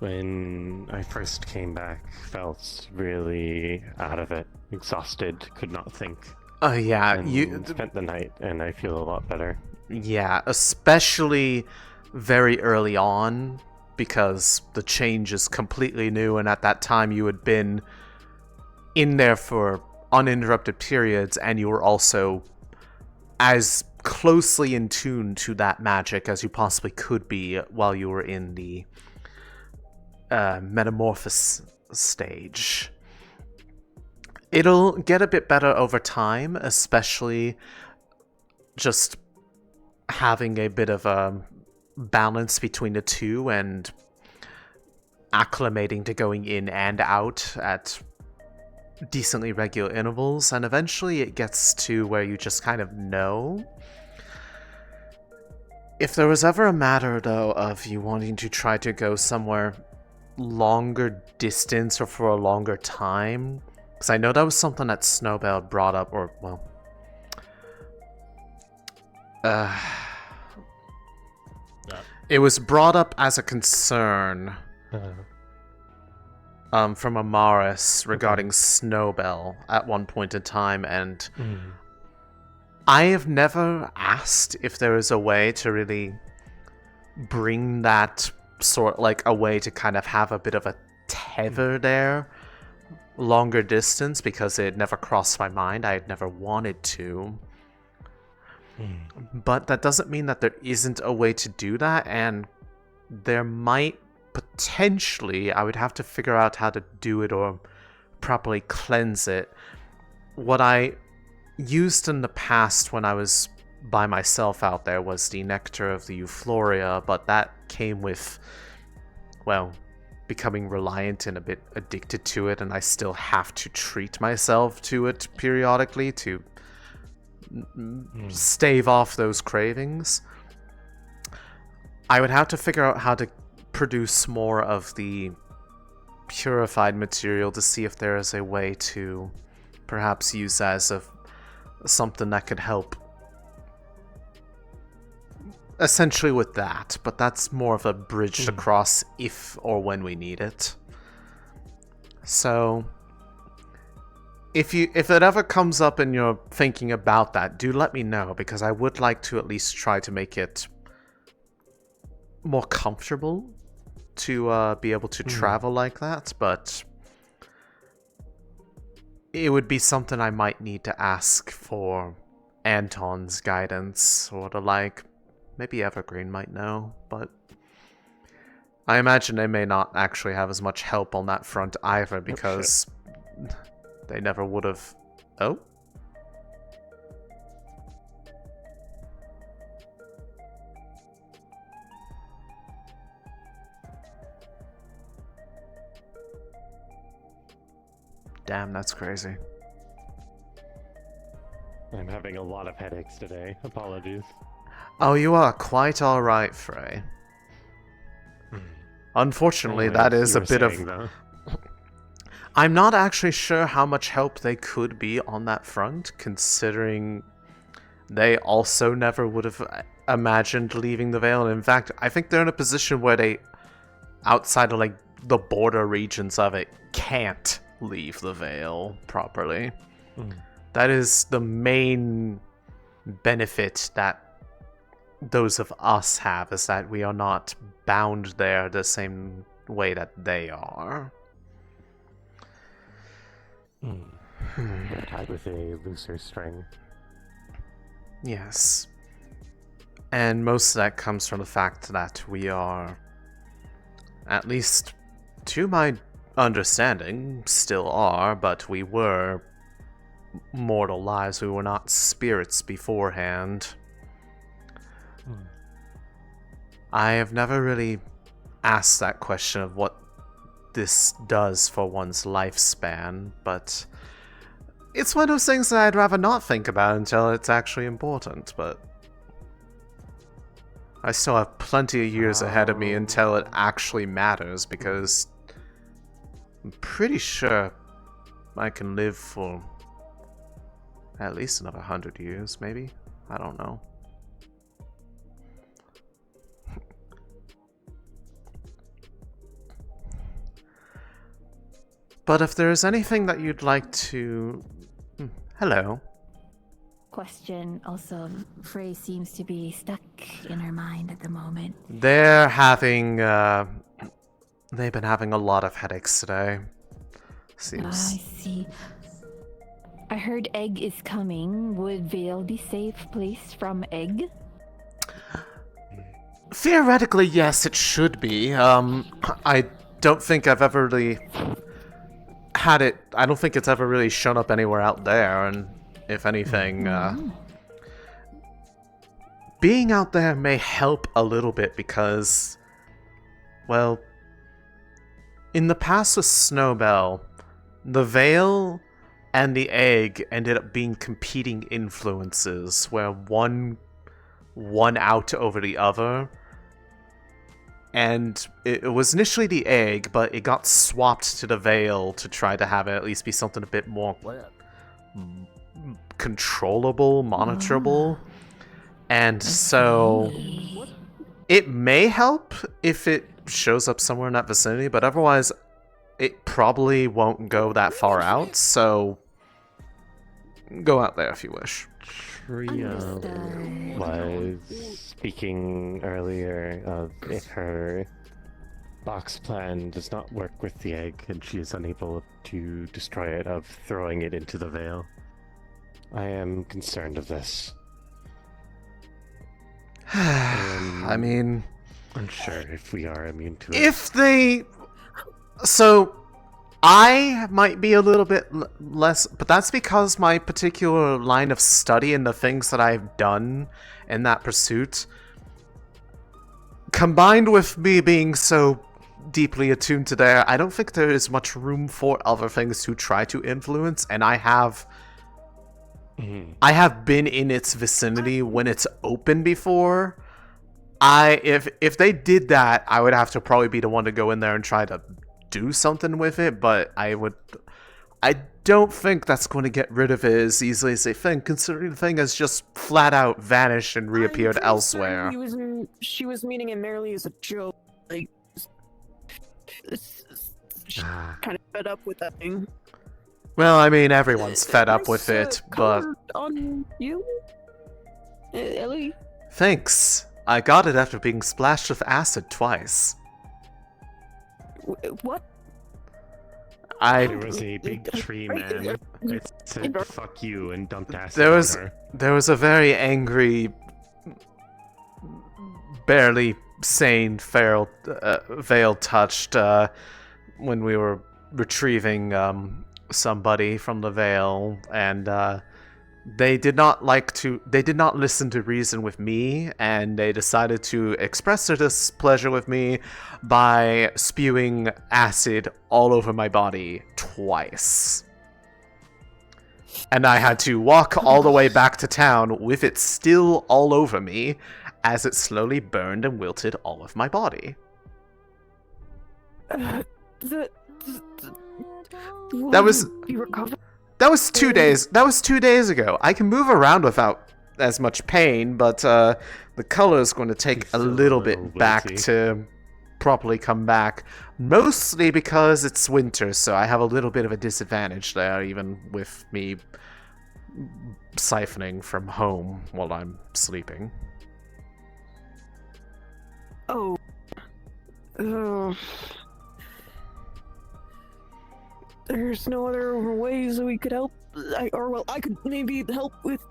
When I first came back, felt really out of it, exhausted, could not think. Yeah, and you spent the night, and I feel a lot better. Yeah, especially very early on, because the change is completely new, and at that time you had been in there for uninterrupted periods, and you were also as closely in tune to that magic as you possibly could be while you were in the metamorphosis stage. It'll get a bit better over time, especially just having a bit of balance between the two and acclimating to going in and out at decently regular intervals, and eventually it gets to where you just kind of know. If there was ever a matter, though, of you wanting to try to go somewhere longer distance or for a longer time, because I know that was something that Snowbell brought up, or, well, it was brought up as a concern from Amaris regarding Snowbell at one point in time, and I have never asked if there is a way to really bring that sort, like a way to kind of have a bit of a tether there, longer distance, because it never crossed my mind. I had never wanted to. But that doesn't mean that there isn't a way to do that, and there might potentially, I would have to figure out how to do it or properly cleanse it. What I used in the past when I was by myself out there was the nectar of the Euphoria, but that came with, well, becoming reliant and a bit addicted to it, and I still have to treat myself to it periodically to stave off those cravings. I would have to figure out how to produce more of the purified material to see if there is a way to perhaps use that as something that could help essentially with that, but that's more of a bridge to cross if or when we need it. So if it ever comes up and you're thinking about that, do let me know, because I would like to at least try to make it more comfortable to be able to travel like that, but it would be something I might need to ask for Anton's guidance or the like. Maybe Evergreen might know, but I imagine they may not actually have as much help on that front either, because they never would have. Oh? Damn, that's crazy. I'm having a lot of headaches today. Apologies. Oh, you are quite alright, Frey. Unfortunately, that is a bit of... I'm not actually sure how much help they could be on that front, considering they also never would have imagined leaving the Vale. And in fact, I think they're in a position where they, outside of like the border regions of it, can't leave the Vale properly. That is the main benefit that those of us have, is that we are not bound there the same way that they are. Tied with a looser string. Yes. And most of that comes from the fact that we are, at least to my understanding, still are, but we were mortal lives. We were not spirits beforehand. I have never really asked that question of what this does for one's lifespan, but it's one of those things that I'd rather not think about until it's actually important, but I still have plenty of years ahead of me until it actually matters, because I'm pretty sure I can live for at least another 100 years, maybe? I don't know. But if there is anything that you'd like to... Hello. Question also, Frey seems to be stuck in her mind at the moment. They're having, they've been having a lot of headaches today. Seems... I see. I heard Egg is coming. Would Vale be safe place from Egg? Theoretically, yes, it should be. I don't think I've ever really had it. I don't think it's ever really shown up anywhere out there, and if anything, being out there may help a little bit because, well, in the past with Snowbell, the Vale and the egg ended up being competing influences where one won out over the other. And it was initially the egg, but it got swapped to the Vale to try to have it at least be something a bit more controllable, monitorable. And so it may help if it shows up somewhere in that vicinity, but otherwise it probably won't go that far out, so go out there if you wish. Trio was speaking earlier of if her box plan does not work with the egg and she is unable to destroy it, of throwing it into the Vale. I am concerned of this. I mean, unsure if we are immune to it. If they... So, I might be a little bit less... But that's because my particular line of study and the things that I've done in that pursuit, combined with me being so deeply attuned to there, I don't think there is much room for other things to try to influence, and I have been in its vicinity when it's open before. If they did that, I would have to probably be the one to go in there and try to do something with it, but I don't think that's going to get rid of it as easily as they think, considering the thing has just flat out vanished and reappeared elsewhere. She was meaning it merely as a joke. Like, she's kind of fed up with that thing. Well, I mean, everyone's fed up with it, but... On you? Ellie? Thanks. I got it after being splashed with acid twice. What? There was a big tree man. It said "fuck you" and dumped acid on her. There was a very angry, barely sane Vale touched when we were retrieving somebody from the Vale, and they did not listen to reason with me, and they decided to express their displeasure with me by spewing acid all over my body twice. And I had to walk all the way back to town with it still all over me as it slowly burned and wilted all of my body. That was 2 days. That was 2 days ago. I can move around without as much pain, but the color is going to take a little bit back to properly come back. Mostly because it's winter, so I have a little bit of a disadvantage there, even with me siphoning from home while I'm sleeping. Oh. There's no other ways that we could help. I could maybe help with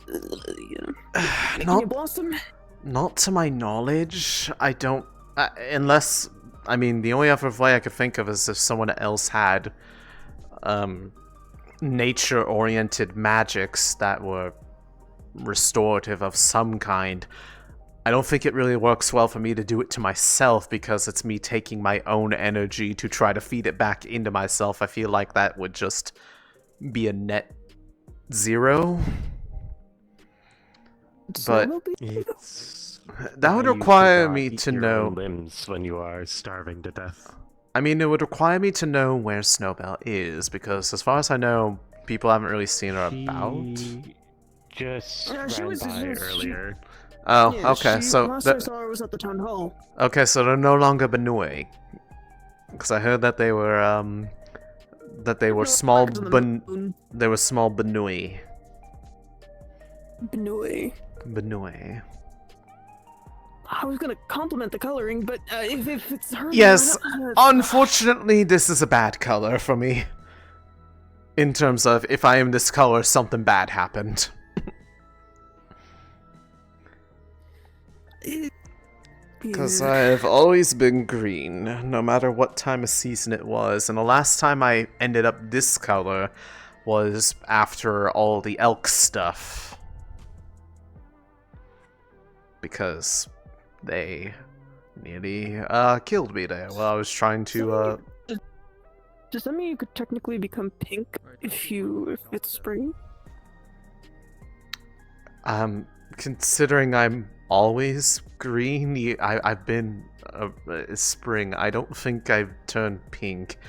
making you blossom. Not to my knowledge. I don't. Unless, I mean, the only other way I could think of is if someone else had nature-oriented magics that were restorative of some kind. I don't think it really works well for me to do it to myself because it's me taking my own energy to try to feed it back into myself. I feel like that would just be a net zero. But that would require me to know limbs when you are starving to death. I mean, it would require me to know where Snowbell is, because as far as I know, people haven't really seen her about. Just ran by earlier. Oh, yeah, okay, so... last I saw her was at the town hall. Okay, so they're no longer Benue. Because I heard that they were, small they were small Benue. Benue. I was gonna compliment the coloring, but if it's her... Yes, unfortunately, this is a bad color for me. In terms of, if I am this color, something bad happened. Because I've always been green, no matter what time of season it was, and the last time I ended up this color was after all the elk stuff. because they nearly killed me there while I was trying to Does that mean you could technically become pink if it's spring? Considering I'm always green, I've been spring. I don't think I've turned pink.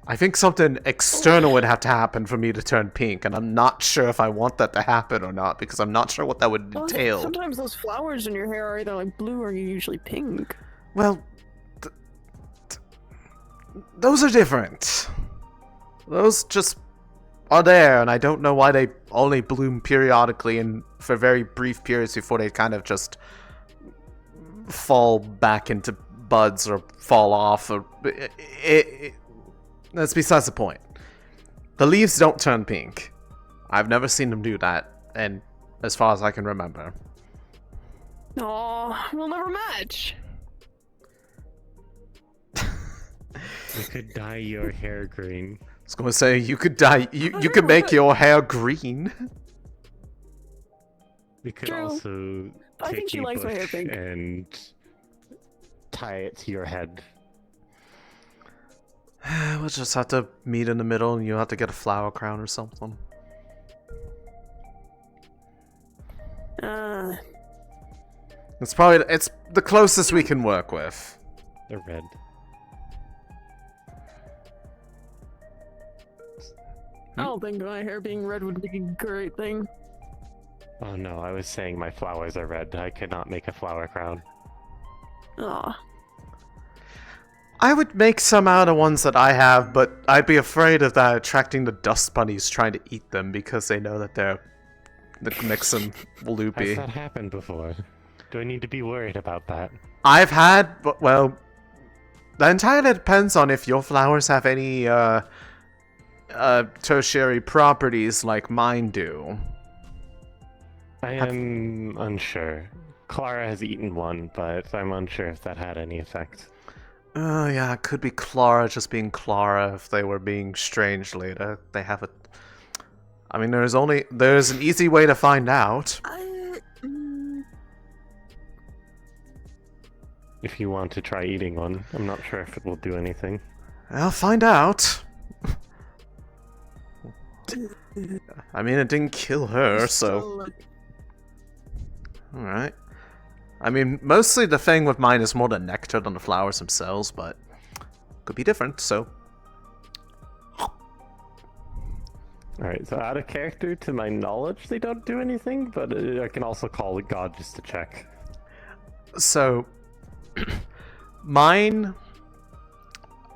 I think something external would have to happen for me to turn pink, and I'm not sure if I want that to happen or not, because I'm not sure what that would entail. Sometimes those flowers in your hair are either like blue or usually pink. Well, those are different. Those just are there, and I don't know why they only bloom periodically and for very brief periods before they kind of just fall back into buds or fall off. Or that's besides the point. The leaves don't turn pink. I've never seen them do that, and as far as I can remember. Aw, we'll never match. You could dye your hair green. I was gonna say, you could dye, you could make your hair green. We could True. also I think take she a likes my hair bush pink. and tie it to your head. We'll just have to meet in the middle, and you'll have to get a flower crown or something. It's the closest we can work with. They're red. I don't think my hair being red would be a great thing. Oh no, I was saying my flowers are red. I could not make a flower crown. Aw. I would make some out of ones that I have, but I'd be afraid of that attracting the dust bunnies trying to eat them because they know that that makes them loopy. Has that happened before? Do I need to be worried about that? I've had, well, that entirely depends on if your flowers have any tertiary properties like mine do. I am unsure. Clara has eaten one, but I'm unsure if that had any effect. Oh yeah, it could be Clara just being Clara if they were being strange later. They have a... I mean, there's an easy way to find out. If you want to try eating one, I'm not sure if it will do anything. I'll find out. I mean, it didn't kill her, so... Alright. I mean, mostly the thing with mine is more the nectar than the flowers themselves, but... Could be different, so... Alright, so out of character, to my knowledge, they don't do anything, but I can also call it God just to check. So... mine...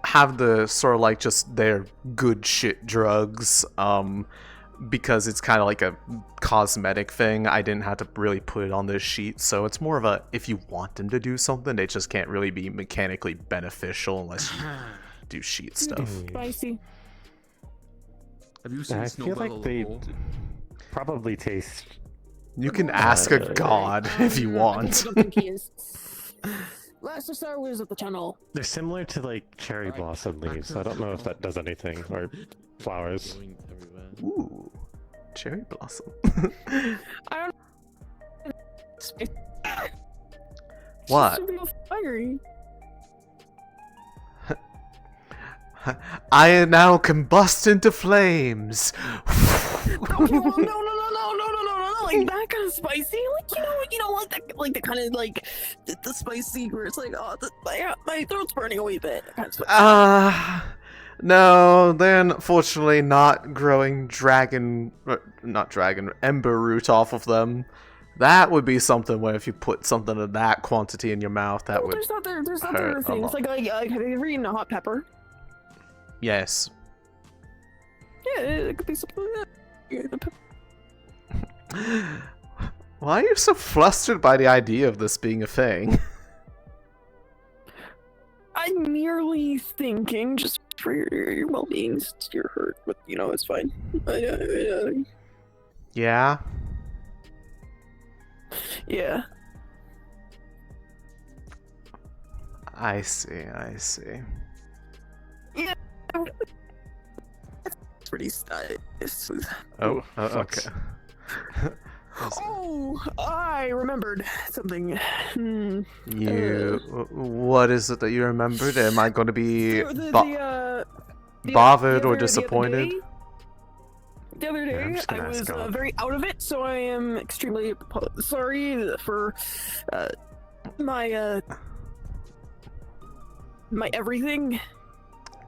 have the sort of like just their good shit drugs, because it's kind of like a cosmetic thing. I didn't have to really put it on this sheet, so it's more of a, if you want them to do something, they just can't really be mechanically beneficial unless you do sheet stuff. Spicy. Have you seen I feel like they probably taste... You can ask a god if you want. I don't think he is. Last Star Wars of the channel. They're similar to like cherry blossom leaves, so I don't know if that does anything, or flowers. Ooh, cherry blossom. I don't. What? It's so fiery. I now combust into flames. No, like that kind of spicy, like like that, like the kind of like the spicy where it's like, oh, my throat's burning a wee bit. Kind of spicy. No, they're unfortunately not growing ember root off of them. That would be something where if you put something of that quantity in your mouth, that would there's hurt other a things. lot. Like have you ever eaten a hot pepper? Yes. Yeah, it could be something like that. Yeah, the pepper. Why are you so flustered by the idea of this being a thing? I'm merely thinking, just for your well-being, since you're hurt, but it's fine. Yeah? Yeah. I see. Yeah. It's pretty smooth. Oh, okay. Oh, I I remembered something. What is it that you remembered? Am I going to be the bothered or other- disappointed? The other day, I'm just gonna I was ask God. very out of it, so I am extremely sorry for my my everything.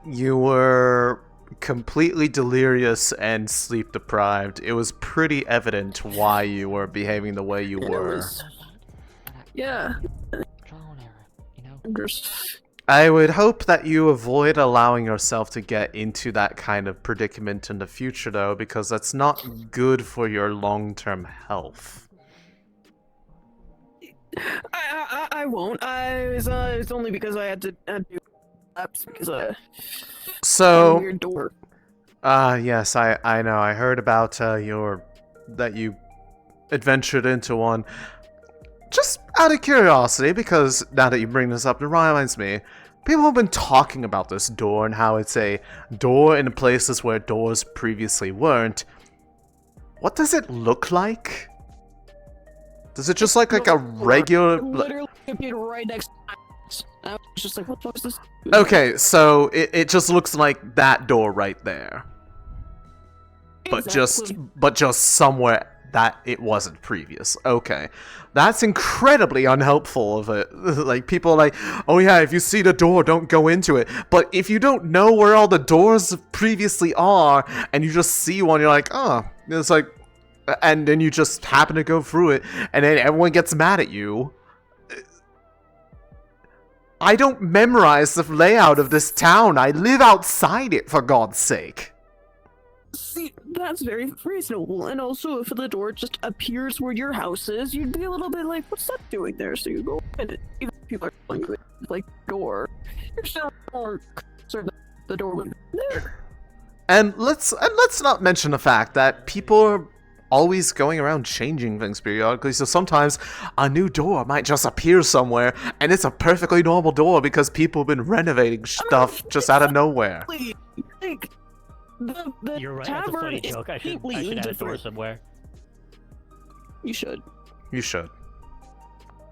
You were completely delirious and sleep deprived. It was pretty evident why you were behaving the way you And it were. was- yeah. Trial and error, you know? Just I would hope that you avoid allowing yourself to get into that kind of predicament in the future, though, because that's not good for your long-term health. I won't. It's only because I had to do laps because So, weird door. yes, I know. I heard about that you adventured into one. Just out of curiosity, because now that you bring this up, it reminds me. People have been talking about this door and how it's a door in places where doors previously weren't. What does it look like? Does it just look like a regular... It literally appeared right next to my house. I was just like, what the fuck is this? Okay, so it just looks like that door right there. But just somewhere that it wasn't previous. Okay. That's incredibly unhelpful of it. Like, people are like, oh yeah, if you see the door, don't go into it. But if you don't know where all the doors previously are, and you just see one, you're like, oh, it's like, and then you just happen to go through it, and then everyone gets mad at you. I don't memorize the layout of this town. I live outside it, for God's sake. See, that's very reasonable. And also, if the door just appears where your house is, you'd be a little bit like, what's that doing there? So you go and even if people are telling you it's like door, you're still more concerned that the door would be there. And let's not mention the fact that people are always going around changing things periodically, so sometimes a new door might just appear somewhere, and it's a perfectly normal door because people have been renovating stuff just out of nowhere. Like, the You're right, that's a tavern funny is joke. I should completely add a door different. somewhere. You should. You should.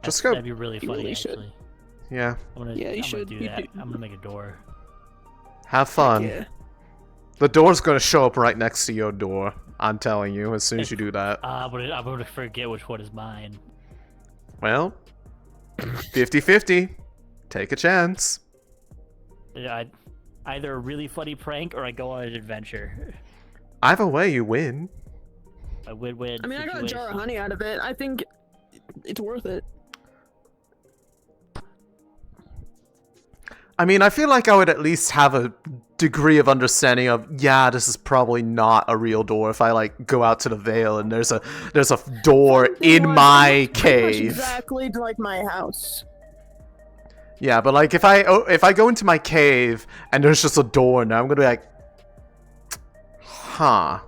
Just That'd go. be really You funny, really should. actually. Yeah. Yeah, you I'm should. gonna do You that. do. I'm gonna make a door. Have fun. Yeah. The door's gonna show up right next to your door. I'm telling you, as soon as you do that. I'm gonna forget which one is mine. Well, 50-50. Take a chance. Yeah, either a really funny prank or I go on an adventure. Either way, you win. A win-win. I mean, I got a jar of honey out of it. I think it's worth it. I mean, I feel like I would at least have a degree of understanding of, yeah, this is probably not a real door if I, like, go out to the Vale and there's a door in my cave. Exactly like my house. Yeah, but, like, if I go into my cave and there's just a door now, I'm gonna be like, huh,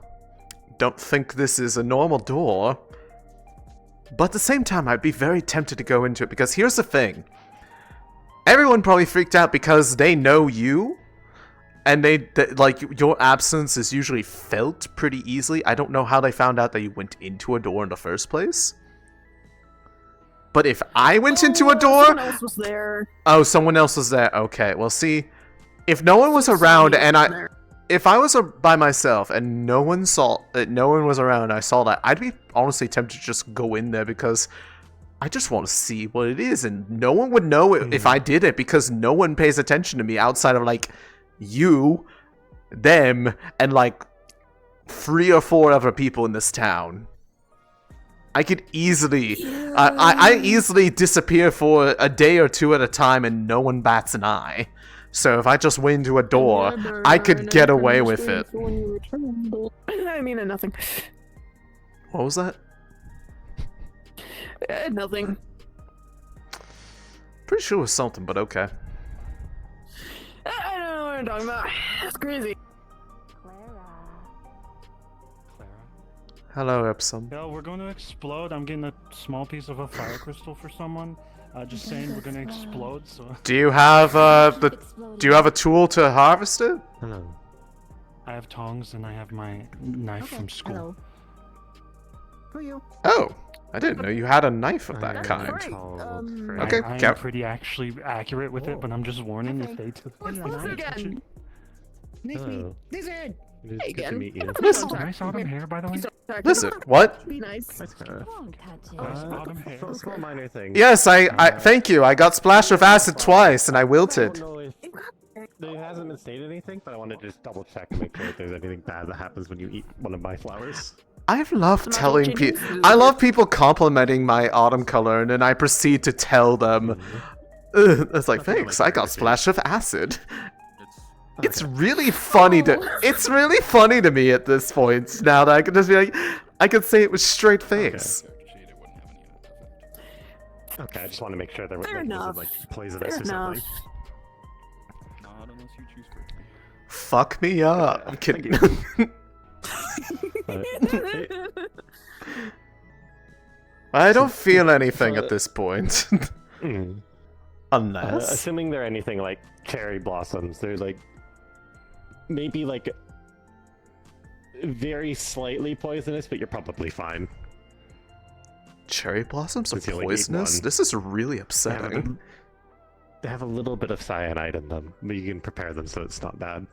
don't think this is a normal door. But at the same time, I'd be very tempted to go into it, because here's the thing. Everyone probably freaked out because they know you, and like, your absence is usually felt pretty easily. I don't know how they found out that you went into a door in the first place. But if I went into a door... Someone else was there. Oh, someone else was there. Okay, well, see, if no one was around and if I was by myself and no one was around and I saw that, I'd be honestly tempted to just go in there because I just want to see what it is, and no one would know if I did it because no one pays attention to me outside of, like, you, them, and, like, 3 or 4 other people in this town. I could easily, I easily disappear for a day or 2 at a time and no one bats an eye. So if I just went into a door, I could get away with it. I mean, nothing. What was that? Nothing. Pretty sure it was something, but okay. I don't know what I'm talking about. It's crazy. Hello, Epsom. Yeah, we're going to explode. I'm getting a small piece of a fire crystal for someone. Just saying we're going to explode, so... Do you have a tool to harvest it? Hello. I have tongs and I have my knife from school. Hello. Who are you? Oh. I didn't know you had a knife of that kind. Okay, I'm pretty actually accurate with it, but I'm just warning if they took What's it. this again? Hello. Lizard! It is Hey good to again. meet you. Listen, Nice autumn hair, by the way. listen, what? Be nice. Won't touch it. Nice autumn hair. Small minor thing. Yes, I thank you. I got splashed with acid twice and I I wilted. don't know if there hasn't been stated anything, but I wanted to just double check and make sure if there's anything bad that happens when you eat one of my flowers. I love telling people. I love people complimenting my autumn color, and then I proceed to tell them. It's like, thanks. I got splashed with acid. It's really funny to. It's really funny to me at this point. Now that I can just be like, I could say it with straight face. Okay, I just want to make sure there Fair wasn't enough. like poisonous Fair or something. enough. Not unless you choose for it. Fuck me up. I'm kidding. I don't feel anything at this point. Unless. Assuming they're anything like cherry blossoms, they're like maybe like very slightly poisonous, but you're probably fine. Cherry blossoms are Since you only eat poisonous? one. This is really upsetting. They have a little bit of cyanide in them, but you can prepare them so it's not bad.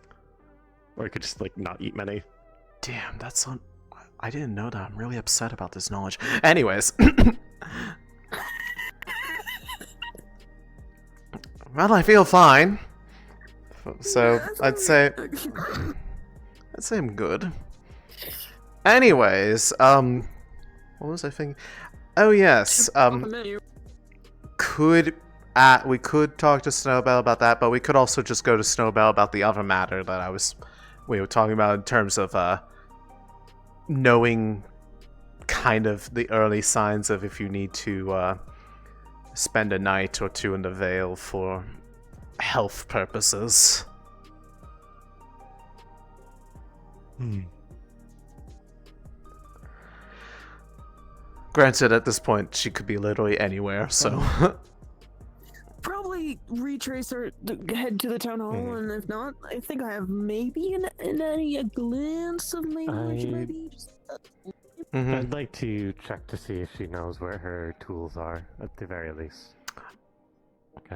Or you could just like not eat many. Damn, that's on. I didn't know that. I'm really upset about this knowledge. Anyways. Well, I feel fine. So, I'd say I'm good. Anyways, what was I thinking? Oh yes, we could talk to Snowbell about that, but we could also just go to Snowbell about the other matter that we were talking about in terms of knowing kind of the early signs of if you need to spend a night or two in the Vale for health purposes. Granted, at this point, she could be literally anywhere, so... Probably retrace or head to the town hall, and if not, I think I have maybe a glance of my knowledge maybe. I'd like to check to see if she knows where her tools are, at the very least.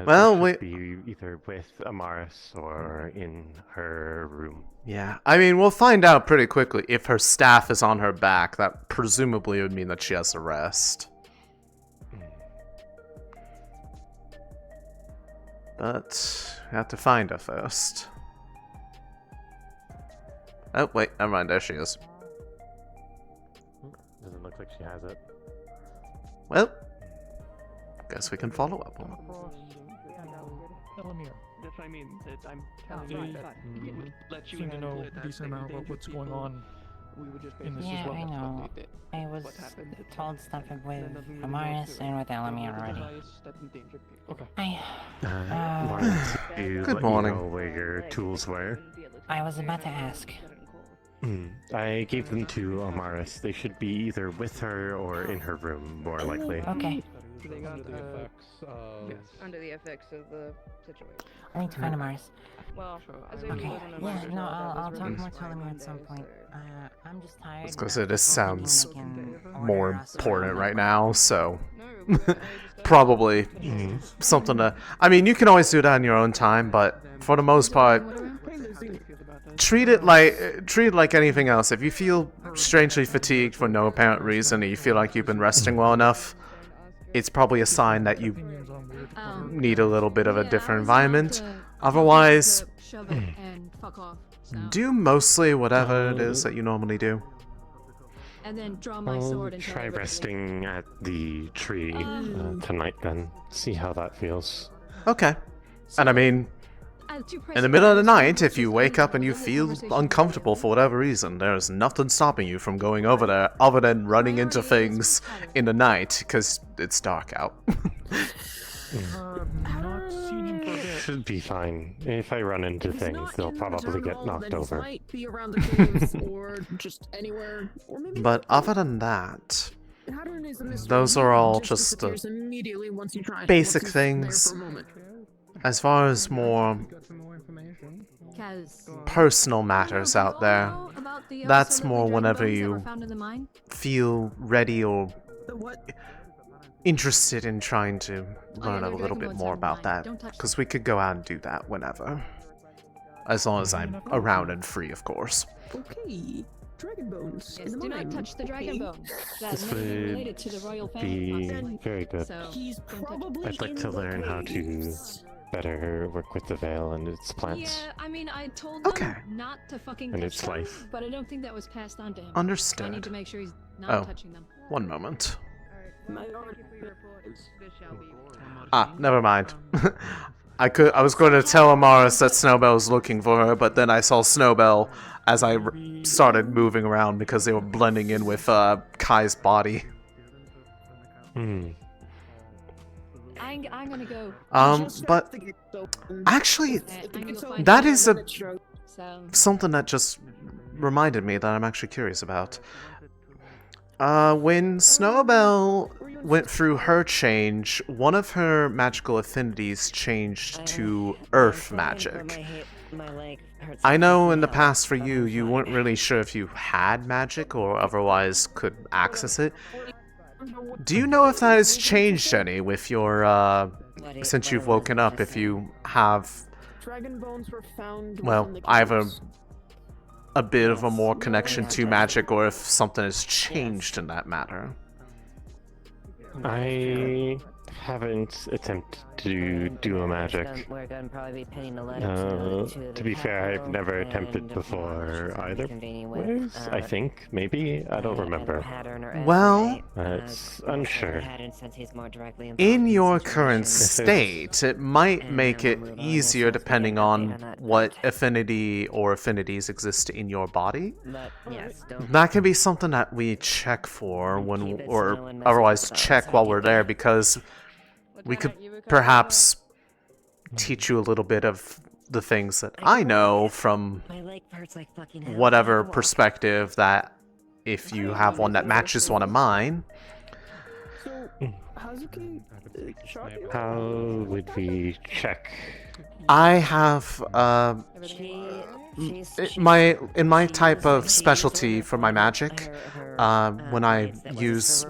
Well, we be either with Amaris or in her room. Yeah, I mean, we'll find out pretty quickly. If her staff is on her back, that presumably would mean that she has to rest. But we have to find her first. Oh, wait, never mind, there she is. Doesn't look like she has it. Well, guess we can follow up on it. That's what I mean. I'm telling you you that we would let you seem to know a decent amount about what's going on in this as well. I know. I was told stuff with Amaris and with Elamir already. Okay. Good morning. Know where your tools were. I was about to ask. I gave them to Amaris. They should be either with her or in her room, more likely. Okay. Under the effects of the situation. I need to find Amaris. Well, okay. Yeah, no, I'll talk more to Elamir at some point. I'm just tired. Because this sounds more important right now, so probably something to... I mean, you can always do that in your own time, but for the most part, treat it like anything else. If you feel strangely fatigued for no apparent reason, and you feel like you've been resting well enough, it's probably a sign that you need a little bit of a different environment. Otherwise, do mostly whatever it is that you normally do. And then draw my sword and try resting at the tree tonight then. See how that feels. Okay. And I mean, in the middle of the night, if you wake up and you feel uncomfortable for whatever reason, there's nothing stopping you from going over there other than running into things in the night, because it's dark out. Should be fine. If I run into things, they'll probably get knocked over. Might be around the caves or just anywhere, or maybe. But other than that, those are all just the basic things. As far as more personal matters out there, that's more whenever you feel ready or interested in trying to learn a little bit more about that, because we could go out and do that whenever. As long as I'm around and free, of course. Okay. Dragon bones. Yes, do not touch the dragon bones. That This may be would related to the royal be family. very good. So, He's probably I'd like in to the learn how to caves. better work with the Vale and its plants. Yeah, I mean, I told them Okay. not to fucking And touch its them, life. but I don't think that was passed on to him. Understood. So I need to make sure he's not Oh. touching them. One moment. My Ah, never mind. I was going to tell Amaris that Snowbell was looking for her, but then I saw Snowbell as I started moving around because they were blending in with Kai's body. I'm gonna go. But actually, that is something that just reminded me that I'm actually curious about. When Snowbell went through her change, one of her magical affinities changed to earth magic. I know in the past for you, you weren't really sure if you had magic or otherwise could access it. Do you know if that has changed any with your, since you've woken up, if you have, well, either a bit of a more connection to magic or if something has changed in that matter? I haven't attempted to do a magic. To be fair, I've never attempted before either ways, I think. Maybe? I don't remember. Well, it's unsure. In your current state, it might make it easier depending on what affinity or affinities exist in your body. That can be something that we check for when, or otherwise check while we're there, because we could perhaps teach you a little bit of the things that I know from whatever perspective, that if you have one that matches one of mine. How would we check? I have in my type of specialty for my magic, when I use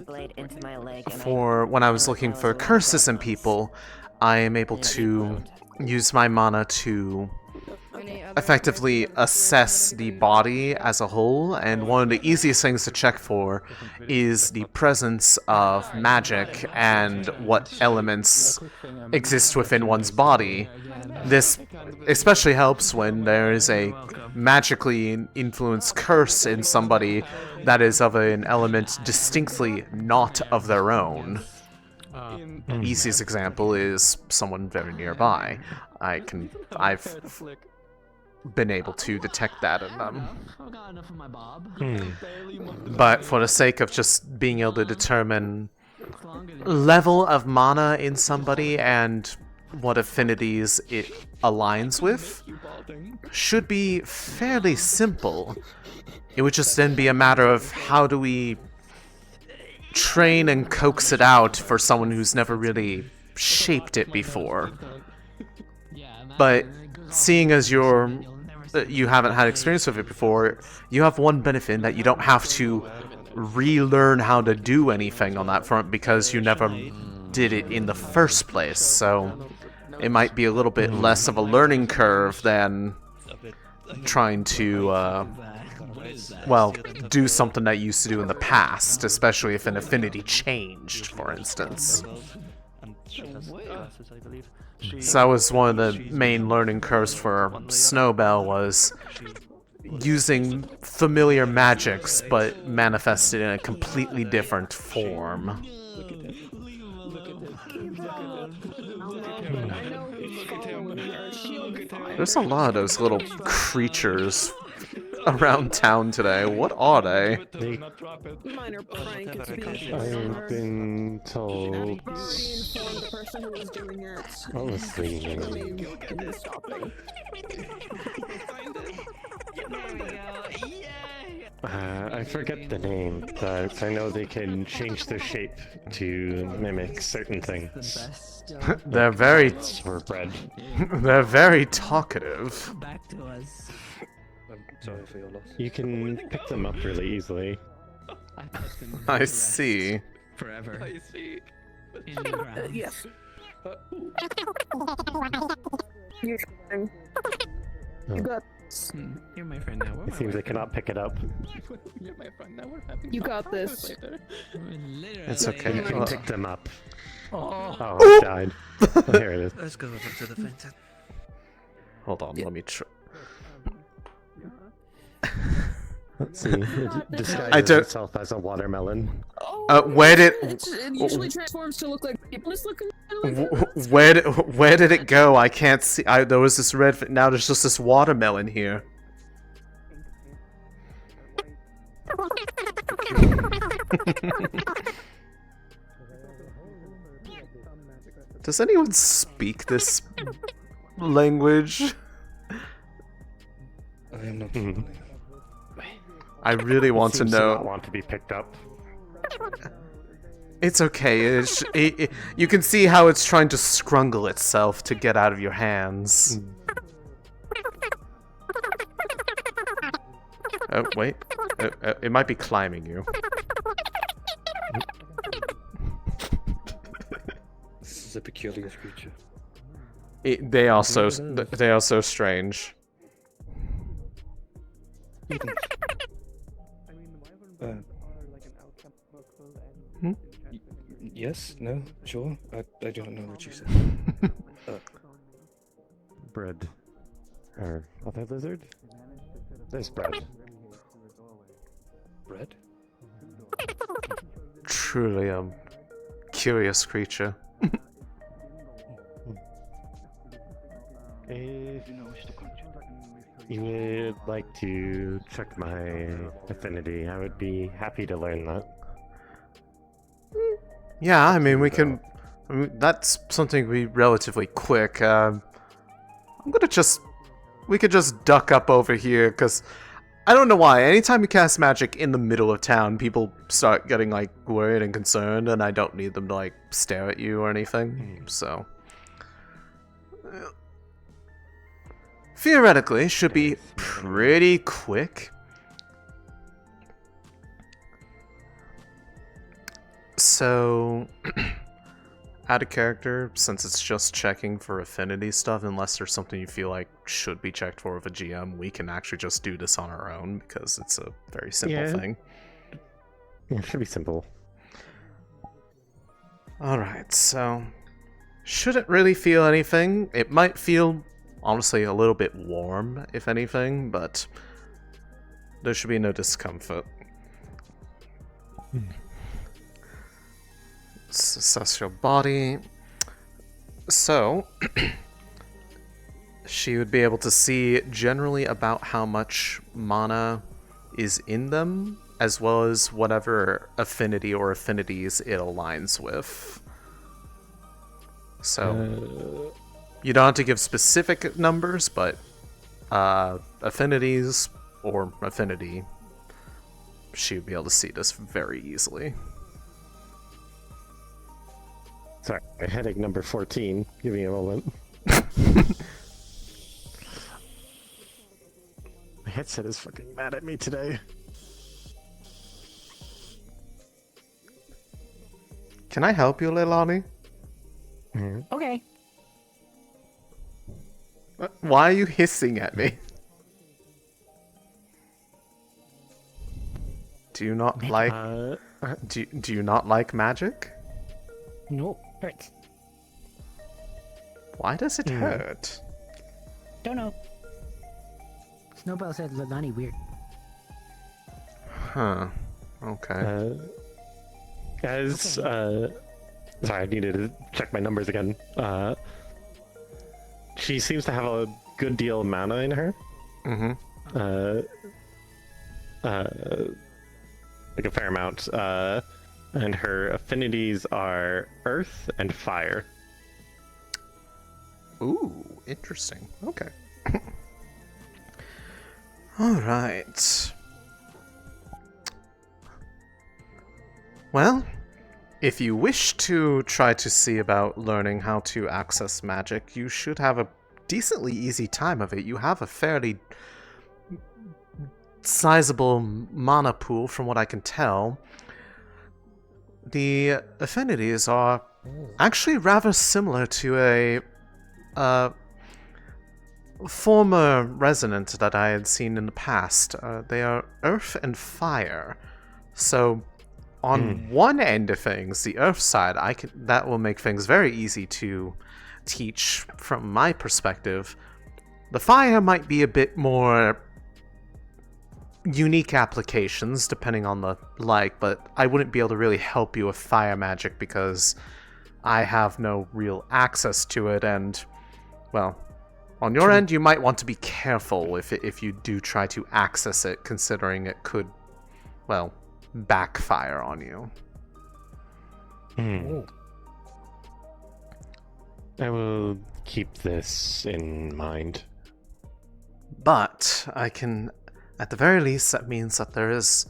when I was looking for curses in people, I am able to use my mana to effectively assess the body as a whole, and one of the easiest things to check for is the presence of magic and what elements exist within one's body. This especially helps when there is a magically influenced curse in somebody that is of an element distinctly not of their own. Easiest example is someone very nearby. I've been able to detect that in them. But for the sake of just being able to determine level of mana in somebody and what affinities it aligns with, should be fairly simple. It would just then be a matter of how do we train and coax it out for someone who's never really shaped it before. But seeing as you haven't had experience with it before, you have one benefit in that you don't have to relearn how to do anything on that front because you never did it in the first place, so it might be a little bit less of a learning curve than trying to, well, do something that you used to do in the past, especially if an affinity changed, for instance. So that was one of the main learning curves for Snowbell, was using familiar magics, but manifested in a completely different form. There's a lot of those little creatures around town today. What are they? Minor prank. It's being I've been told. the person who was doing it. Honestly, Stopping. I forget the name, but I know they can change their shape to mimic certain things. They're very Or bread. they're very talkative. Back to us. I'm sorry for your loss. You can pick them up really easily. I see. Forever. I see. In the ground. Yes. You're trying. You got. You're my friend now. It seems I cannot pick it up. You're my friend now. We're having You fun got hours this. later. It's okay. I picked him up. Oh. Oh, he died. Oh, here it is. Let's go up to the fence. Hold on, let me try. Let's see. It I disguises don't- itself as a watermelon. Where did It usually transforms to look like people. It's looking like where did it go? I can't see. There was this red. Now there's just this watermelon here. Does anyone speak this language? I am not. I really want to Seems know. not want to be picked up. It's okay. You can see how it's trying to scrungle itself to get out of your hands. Oh, wait. It might be climbing you. This is a peculiar creature. They are so strange. Yes? No? Sure? I don't know what you said. Bread. Or other lizard? There's bread. Bread? Truly a curious creature. If you would like to check my affinity, I would be happy to learn that. Yeah, I mean, we can... I mean, that's something we relatively quick. I'm gonna just... We could just duck up over here, because... I don't know why. Anytime you cast magic in the middle of town, people start getting, like, worried and concerned, and I don't need them to, like, stare at you or anything, so... Theoretically, should be pretty quick. So, add a character, since it's just checking for affinity stuff, unless there's something you feel like should be checked for with a GM, we can actually just do this on our own, because it's a very simple thing. Yeah, it should be simple. Alright, so... Shouldn't really feel anything. It might feel, honestly, a little bit warm, if anything, but... There should be no discomfort. Assess your body. So, she would be able to see generally about how much mana is in them, as well as whatever affinity or affinities it aligns with. So, you don't have to give specific numbers, but affinities or affinity, she would be able to see this very easily. Sorry, headache number 14. Give me a moment. My headset is fucking mad at me today. Can I help you, Leilani? Okay. Why are you hissing at me? Do you not like... do you not like magic? No, hurts. Why does it hurt? Don't know. Snowball said Leilani weird. Huh. Okay. Sorry, I needed to check my numbers again. She seems to have a good deal of mana in her. Like a fair amount. And her affinities are earth and fire. Ooh, interesting. Okay. Alright. Well, if you wish to try to see about learning how to access magic, you should have a decently easy time of it. You have a fairly sizable mana pool from what I can tell. the affinities are actually rather similar to a former resident that I had seen in the past. They are earth and fire. So, on one end of things, the earth side, that will make things very easy to teach from my perspective. The fire might be a bit more unique applications depending on the but I wouldn't be able to really help you with fire magic because I have no real access to it, and well, on your end you might want to be careful if you do try to access it, considering it could, well, backfire on you. I will keep this in mind. But I can, at the very least, that means that there is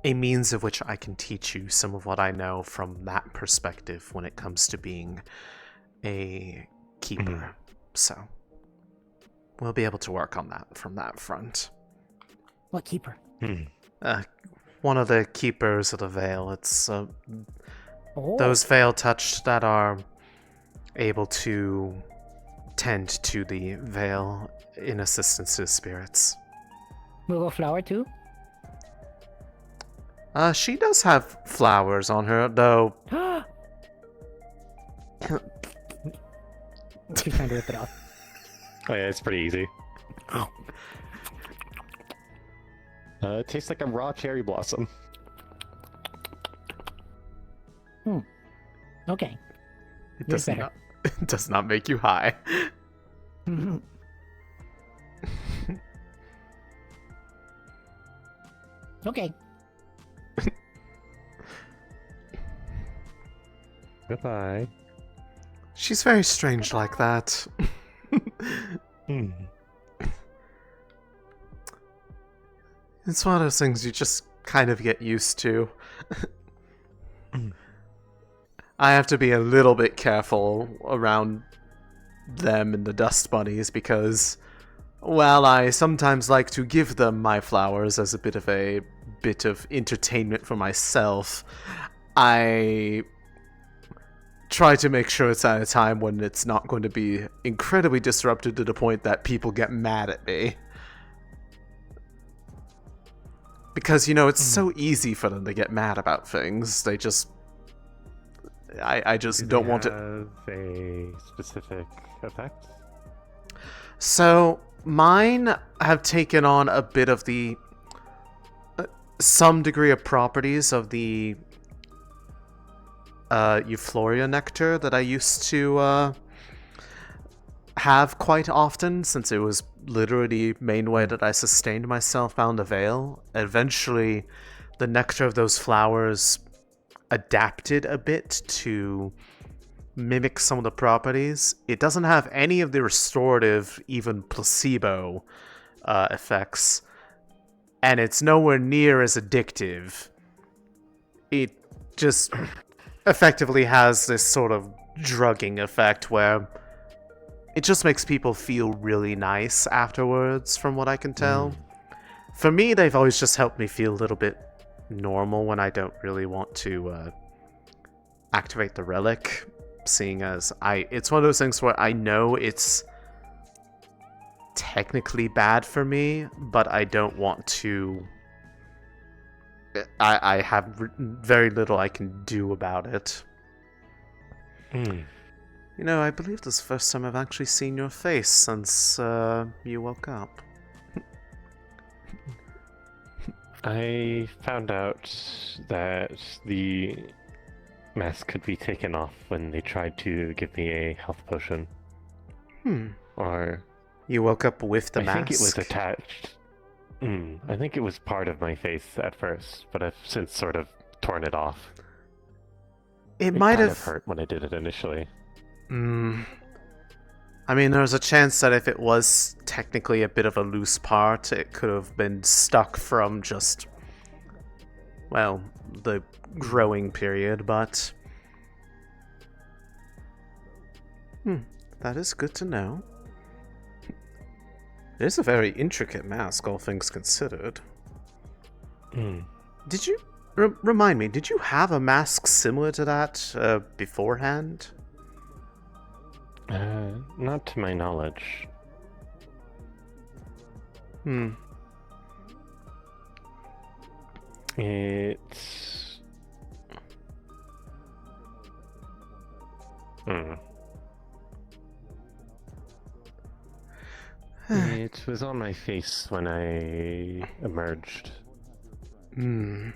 a means of which I can teach you some of what I know from that perspective when it comes to being a keeper. So, we'll be able to work on that from that front. What keeper? One of the keepers of the Vale. It's those Vale touched that are able to tend to the Vale in assistance to the spirits. Move a flower too? She does have flowers on her, though. Keep trying to rip it off. Oh yeah, it's pretty easy. It tastes like a raw cherry blossom. Okay. It does not make you high. Okay. Goodbye. She's very strange like that. It's one of those things you just kind of get used to. I have to be a little bit careful around them and the dust bunnies because, well, I sometimes like to give them my flowers as a bit of entertainment for myself. I try to make sure it's at a time when it's not going to be incredibly disrupted to the point that people get mad at me. Because, it's so easy for them to get mad about things. They just... I just don't want to... have a specific effect? So, mine have taken on a bit of the... some degree of properties of the Euphoria nectar that I used to have quite often, since it was literally the main way that I sustained myself down the Vale. Eventually, the nectar of those flowers adapted a bit to mimic some of the properties. It doesn't have any of the restorative, even placebo effects, and it's nowhere near as addictive. It just effectively has this sort of drugging effect where it just makes people feel really nice afterwards, from what I can tell. For me, they've always just helped me feel a little bit normal when I don't really want to activate the relic, seeing as it's one of those things where I know it's technically bad for me, but I don't want to... I have very little I can do about it. I believe this is the first time I've actually seen your face since you woke up. I found out that the mask could be taken off when they tried to give me a health potion. Or... You woke up with the mask? I think it was attached. I think it was part of my face at first, but I've since sort of torn it off. It might have hurt when I did it initially. I mean, there's a chance that if it was technically a bit of a loose part, it could have been stuck from just, well, the growing period, but... that is good to know. It is a very intricate mask, all things considered. Did you Remind me, did you have a mask similar to that beforehand? Not to my knowledge. Hmm. It's... It was on my face when I emerged. Hmm.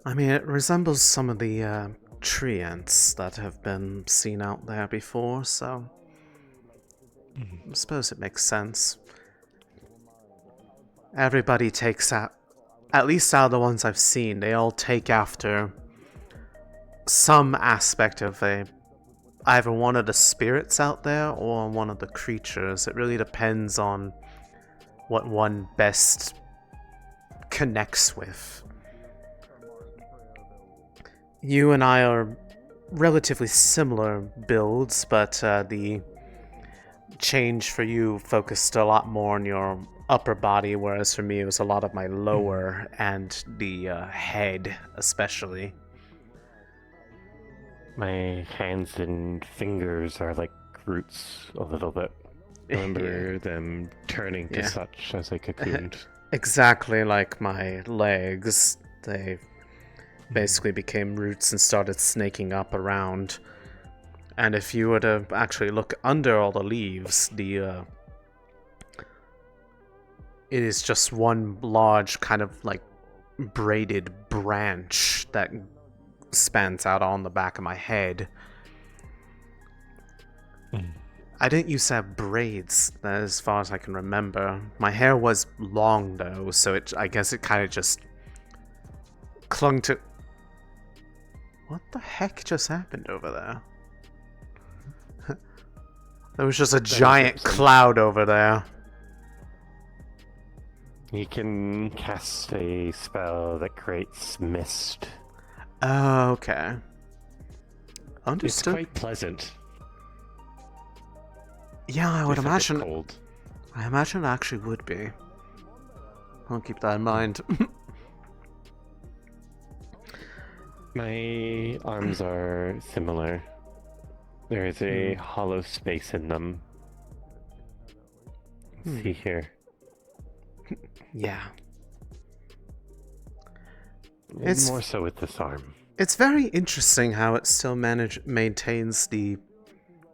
I mean, it resembles some of the tree ants that have been seen out there before, so I suppose it makes sense. Everybody takes at least out of the ones I've seen, they all take after some aspect of either one of the spirits out there or one of the creatures. It really depends on what one best connects with. You and I are relatively similar builds, but the change for you focused a lot more on your upper body, whereas for me it was a lot of my lower and the head especially. My hands and fingers are like roots a little bit. I remember them turning to such as I cocooned. Exactly like my legs. They basically became roots and started snaking up around. And if you were to actually look under all the leaves, it is just one large kind of like braided branch that spans out on the back of my head. I didn't used to have braids, as far as I can remember. My hair was long though, so I guess it kind of just clung to... What the heck just happened over there? There was just a giant cloud over there. You can cast a spell that creates mist. Oh, okay. Understood. It's quite pleasant. Yeah, I would If it's imagine. cold. I imagine it actually would be. I'll keep that in mind. My arms are similar. There is a hollow space in them. See here. Yeah. It's more so with this arm. It's very interesting how it still maintains the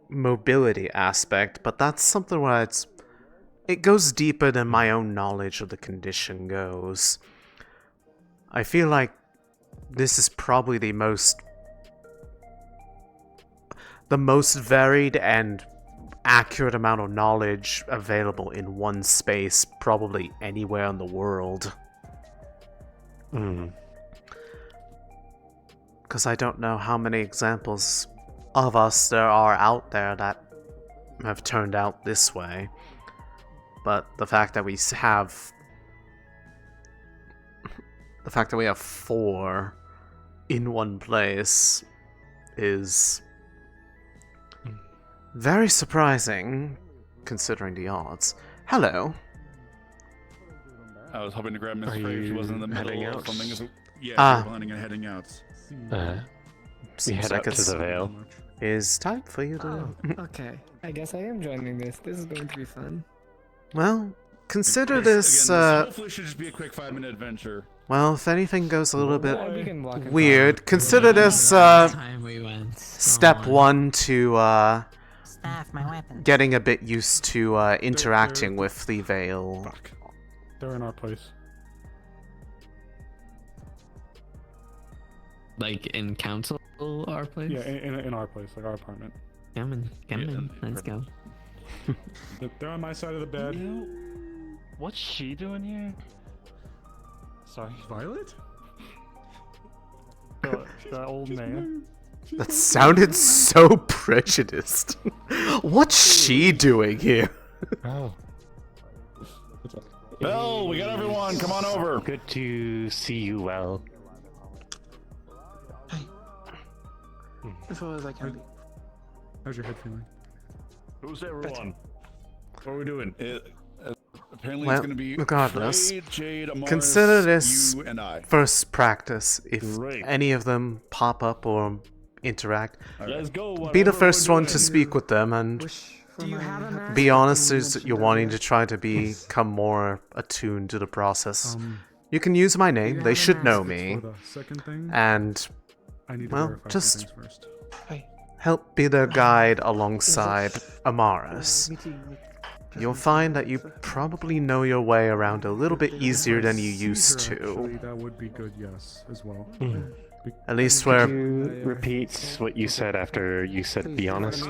mobility aspect, but that's something where it goes deeper than my own knowledge of the condition goes. I feel like this is probably the most varied and accurate amount of knowledge available in one space, probably anywhere in the world. Because I don't know how many examples of us there are out there that have turned out this way. But the fact that we have 4 in one place is very surprising, considering the odds. Hello. I was hoping to grab Miss Frey. She wasn't in the middle of something. Yeah, we're planning on heading out. We head up to the Vale. Is time for you to... Okay, I guess I am joining this. This is going to be fun. Well, consider this, hopefully it should just be a quick 5-minute adventure. well, if anything goes a little bit we can walk weird, consider this, step 1 to, Staff, my weapon. getting a bit used to, interacting with the Vale. They're in our place. Like in council, our place? Yeah, in our place, like our apartment. Come in, let's go. They're on my side of the bed. What's she doing here? Sorry, Violet? the old man. That sounded so prejudiced. What's she doing here? Oh. Bell, we got everyone. Come on over. Good to see you well. If I was like, how's your head feeling? Who's everyone? What are we doing? Apparently Well, it's going to be regardless, Frey, Jade, Amaris, consider this you, and I. first practice. If Great. any of them pop up or interact, Let's go. be the whatever first we're one to doing. speak with them and be honest as you're wanting to try to become more attuned to the process. You can use my name, they should know me. And, well, just help be their guide alongside Amaris. You'll find that you probably know your way around a little bit easier than you used to. That would be good, yes, as well. At least where... Could you repeat what you said after you said be honest?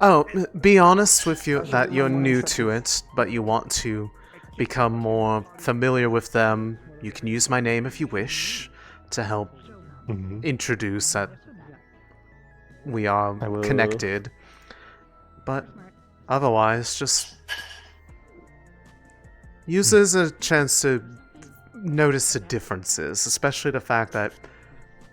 Oh, be honest with you that you're new to it, but you want to become more familiar with them. You can use my name if you wish to help introduce that we are connected. But otherwise, just use it as a chance to notice the differences, especially the fact that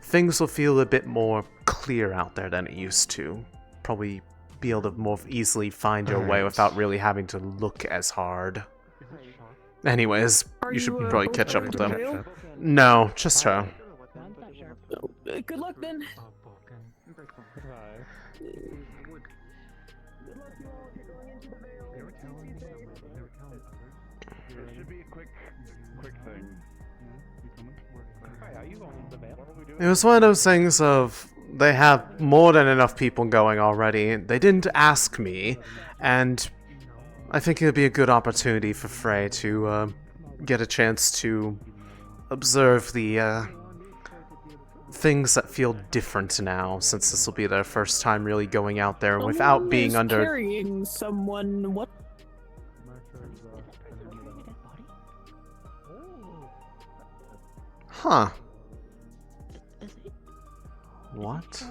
things will feel a bit more clear out there than it used to. Probably be able to more easily find your way without really having to look as hard. Anyways, you should probably catch up with them. No, just her. Good luck then. It should be a quick thing. It was one of those things of they have more than enough people going already. They didn't ask me, and I think it would be a good opportunity for Frey to get a chance to observe the things that feel different now, since this will be their first time really going out there without being under... carrying someone. What? Huh. What?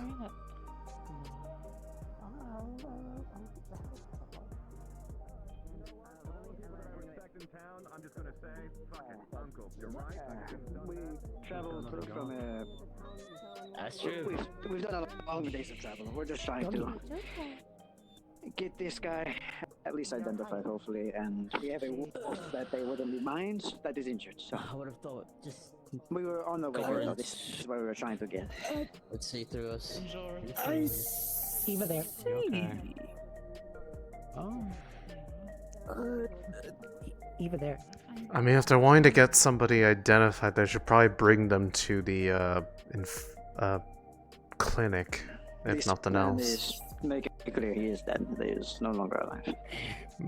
We traveled from That's true. We've done a long days of travel. We're just trying to get this guy at least identified, hopefully, and we have a wolf that they wouldn't mind that is injured. So I would have thought just we were on the way. Guards. This is where we were trying to get. would see through us. I see. Over there. Oh. Over there. I mean, if they're wanting to get somebody identified, they should probably bring them to the clinic, if This nothing man else. is making it clear he is dead. He is no longer alive.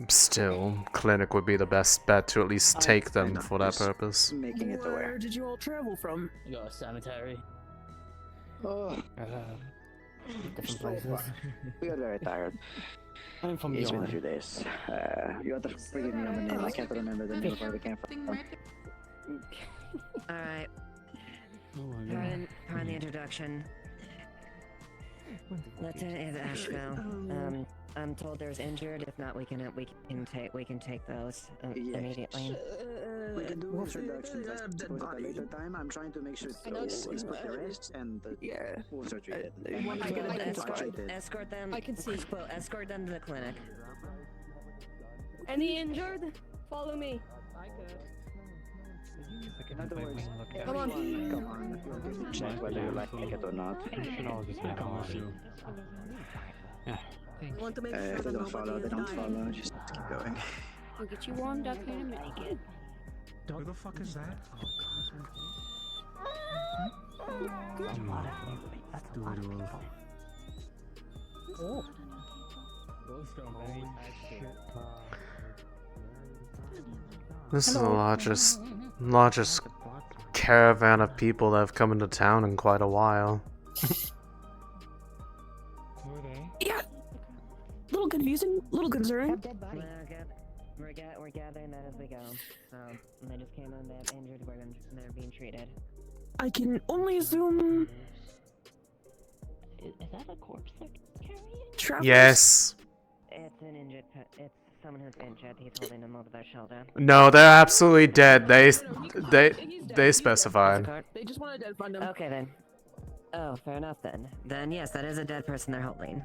Still, clinic would be the best bet to at least take them for that Just purpose. Making it aware. Where did you all travel from? You got a cemetery. Oh, Different places. we are very tired. I'm from It's been a Bjorn. few days. You have to forgive me on the name. I can't remember the name of where we came from. Alright. Oh Pardon the introduction. Lieutenant is Asheville. I'm told there's injured. If not, we can take those immediately. We can do introductions, I suppose, at a later time. I'm trying to make sure he's put to rest and the wolves are treated. Escort them. I can see. Well, escort them to the clinic. Any injured? Follow me. In other words, Come on. come on. We'll get to check whether you like it or not. Want to make If they don't follow, they don't follow. Just keep going. I'll get you warmed up here in a minute, kid. Who the fuck is that? This is the largest caravan of people that have come into town in quite a while. Yeah. Little confusing, little concerning. We're gathering that as we go. They just came in, they have injured, they're being treated. I can only assume. Is that a corpse they're carrying? Travelers? Yes. It's an injured, it's someone who's injured. He's holding them over their shoulder. No, they're absolutely dead. They specified. They just want to identify them. Okay then. Oh, fair enough then. Then yes, that is a dead person they're holding.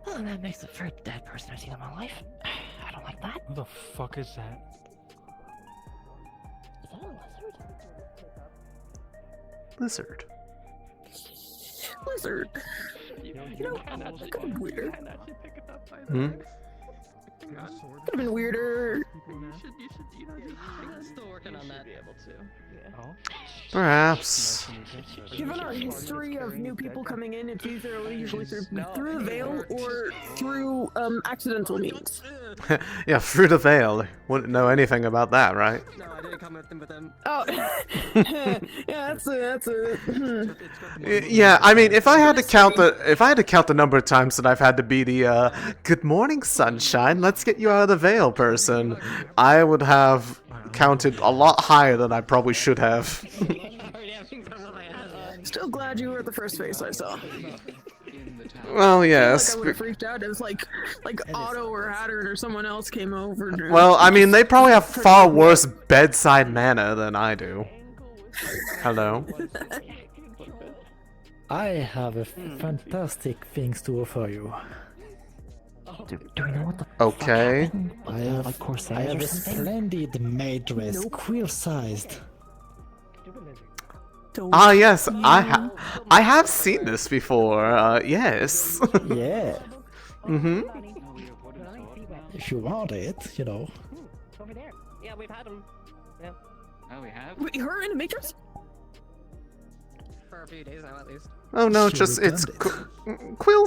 Oh, that makes the first dead person I've seen in my life. I don't like like that? Who the fuck is that? Is that a Lizard. lizard? Lizard. You know, that could have been weirder. Hmm? Could have been weirder. Still working on that. Be able to. Perhaps. Given our history of new people coming in, it's usually through the Vale or through accidental means. Yeah, through the Vale. Wouldn't know anything about that, right? No, I didn't come with them. Oh, yeah, that's a. Yeah, I mean, if I had to count the number of times that I've had to be the "Good morning, sunshine, let's get you out of the Vale" person, I would have counted a lot higher than I probably should have. Still glad you were the first face I saw. Well, yes. I would have freaked out if like Otto or Hatter or someone else came over. Well, I mean, they probably have far worse bedside manner than I do. Hello. I have a fantastic things to offer you. Do we know what the Okay. I have a splendid maid dress, quill-sized. Ah, yes, I have seen this before. Yes. Yeah. Mm-hmm. If you want it, you know. Over there. Yeah, we've had them. Yeah. Oh, we have? Wait, her in a matrix? For a few days now, at least. Oh no, just it's quill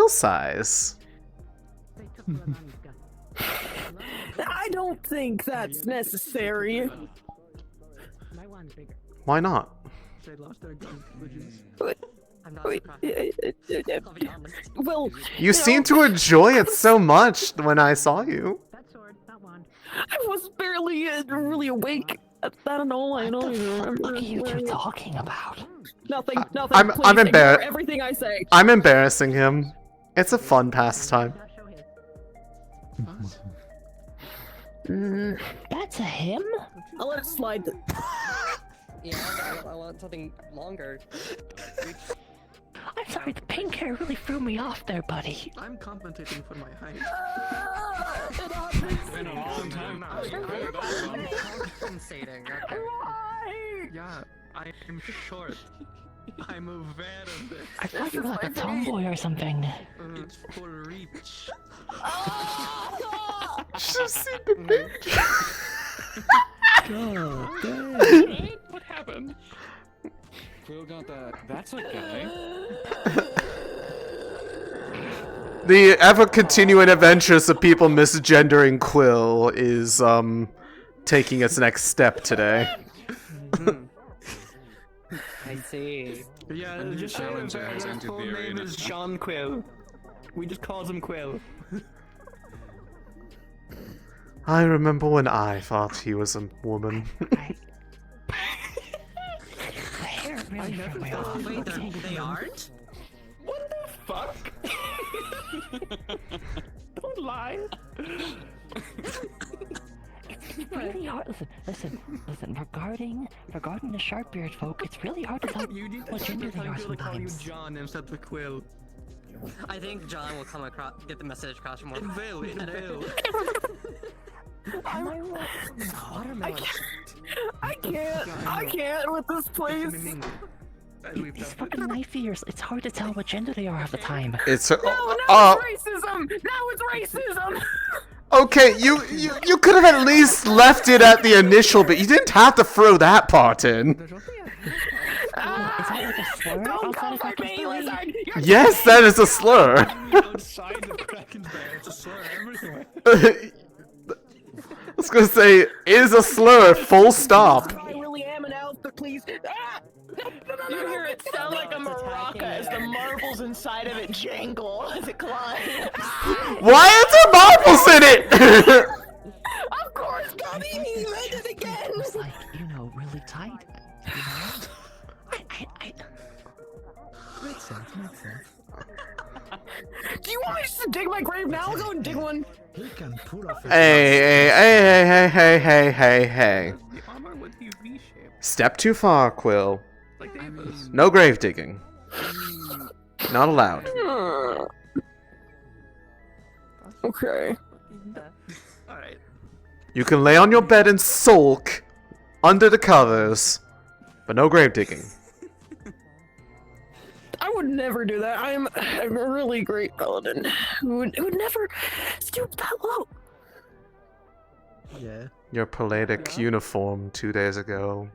size. I don't think that's necessary. Why not? They lost their gun. I'm not Well, You seem to enjoy it so much when I saw you. I was barely really awake at that and all. I don't even remember. What are you two talking about? Nothing. I'm Please ignore embarrassed. everything I say. I'm embarrassing him. It's a fun pastime. That's a him? I'll let it slide. Yeah, I want something longer. I'm sorry, the pink hair really threw me off there, buddy. I'm compensating for my height. It's been a long time now. I'm compensating. Okay. Yeah, I'm short. I'm aware of this. I thought you were like a tomboy or something. It's for reach. Just see the picture. God damn. What happened? Quill got that. That's a guy. The ever-continuing adventures of people misgendering Quill is, taking its next step today. I see. Yeah, just say his full name is Jean Quill. We just calls him Quill. I remember when I thought he was a woman. The hair really threw me off. Wait, they aren't? What the fuck? Don't lie. It's really hard. Listen. Regarding the sharp-beard folk, it's really hard to tell what gender they are to call you sometimes. John instead of Quill. I think John will come across, get the message across more. In Vale. I can't with this place. These fucking knife ears, it's hard to tell what gender they are half the time. It's Now it's racism. Now it's racism. Okay, you could have at least left it at the initial, but you didn't have to throw that part in. Is that like a slur? Don't come for me, lizard. Yes, that is a slur. Outside the Kraken's bear, it's a slur everywhere. I was gonna say, it is a slur, full stop. I really am an elf, but please. You hear it sound like a maraca as the marbles inside of it jangle as it climbs. Why are there marbles in it? Of course, Gummy, he made it again. It's like, really tight. Makes sense. Do you want me just to dig my grave now? I'll go and dig one. He can pull off his Hey. The armor would be V-shaped. Step too far, Quill. Like Davis. No grave digging. Not allowed. Okay. Alright. You can lay on your bed and sulk under the covers, but no grave digging. I would never do that. I'm a really great paladin who would never stoop that low. Yeah. Your palladic uniform 2 days ago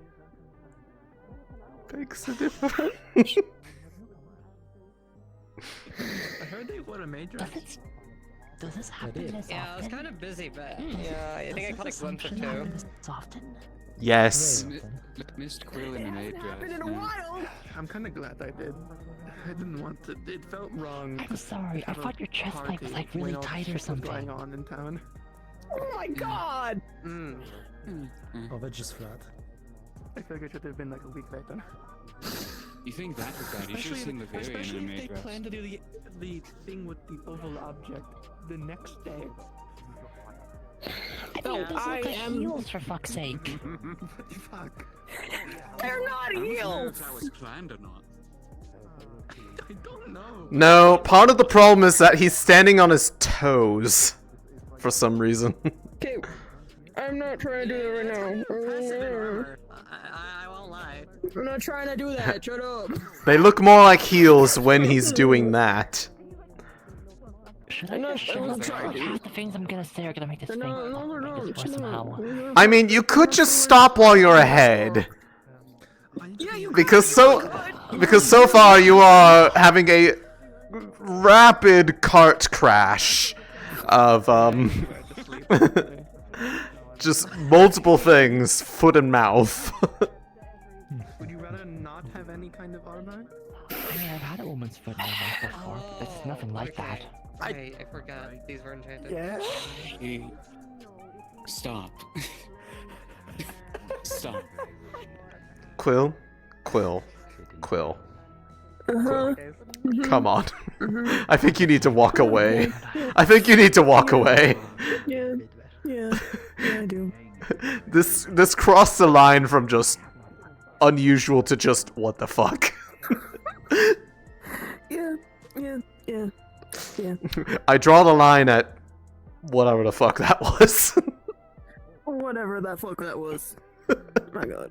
makes a difference. I heard they won a major. Does this happen as Yeah, I was often? kind of busy, but yeah, I think I caught a glimpse or two. As often? Yes. Missed Quill in the maid dress. In a while. I'm kind of glad I did. I didn't want to. It felt wrong. I'm sorry. I thought your chest plate was like really tight or something. Going on in town. Oh my god! Oh, that's just flat. I feel like it should have been like a week later. You think that was bad? You should have seen the Varian in Especially the if maid they dress. plan to do the thing with the oval object the next day. No, Those I look like am. heels, for fuck's sake. What the fuck? They're not heels. That was planned or not. I don't know. No, part of the problem is that he's standing on his toes for some reason. Okay, I'm not trying to do that right now. I won't lie. I'm not trying to do that. Shut up. They look more like heels when he's doing that. Should I'm I not just trying to. half the things I'm gonna say are gonna make this thing No. make this worse somehow. I mean, you could just stop while you're ahead. Yeah, you Because so far you are having a rapid cart crash of just multiple things, foot and mouth. Would you rather not have any kind of armor? I mean, I've had a woman's foot in my mouth before, but it's nothing like that. I forgot. These were enchanted. Yeah. Hey, stop. Stop. Quill. Come on. I think you need to walk away. Yeah, I do. This crossed the line from just unusual to just what the fuck. Yeah. I draw the line at whatever the fuck that was. Whatever that fuck that was. My god.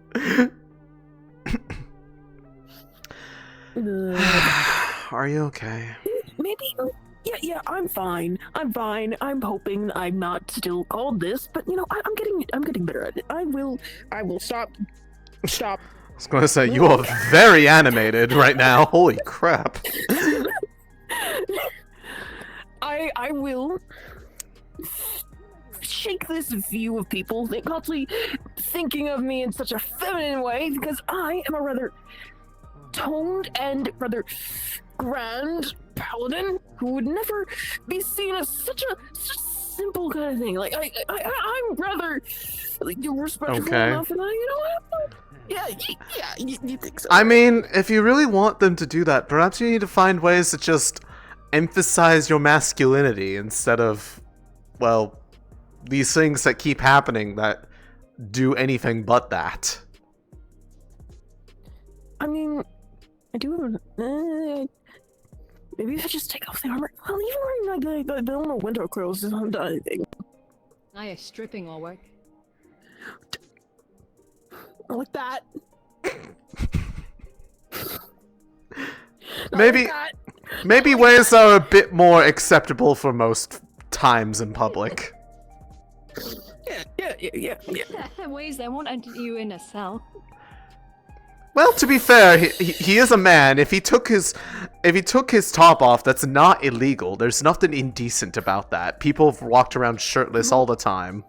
Are you okay? Maybe. Yeah. I'm fine. I'm hoping I'm not still called this, but you know, I'm getting better at it. I will stop. I was gonna say, you are very animated right now. Holy crap. I will shake this view of people constantly thinking of me in such a feminine way because I am a rather toned and rather grand paladin who would never be seen as such a simple kind of thing. Like I'm rather like respectful enough, and yeah, you think so? I mean, if you really want them to do that, perhaps you need to find ways to just emphasize your masculinity instead of, well, these things that keep happening that do anything but that. I mean, I do. Maybe if I just take off the armor. Well, even wearing like the normal winter clothes doesn't do anything. Aye, stripping all work. Like that. Maybe ways are a bit more acceptable for most times in public. Yeah. Ways that won't enter you in a cell. Well, to be fair, he is a man. If he took his top off, that's not illegal. There's nothing indecent about that. People have walked around shirtless all the time.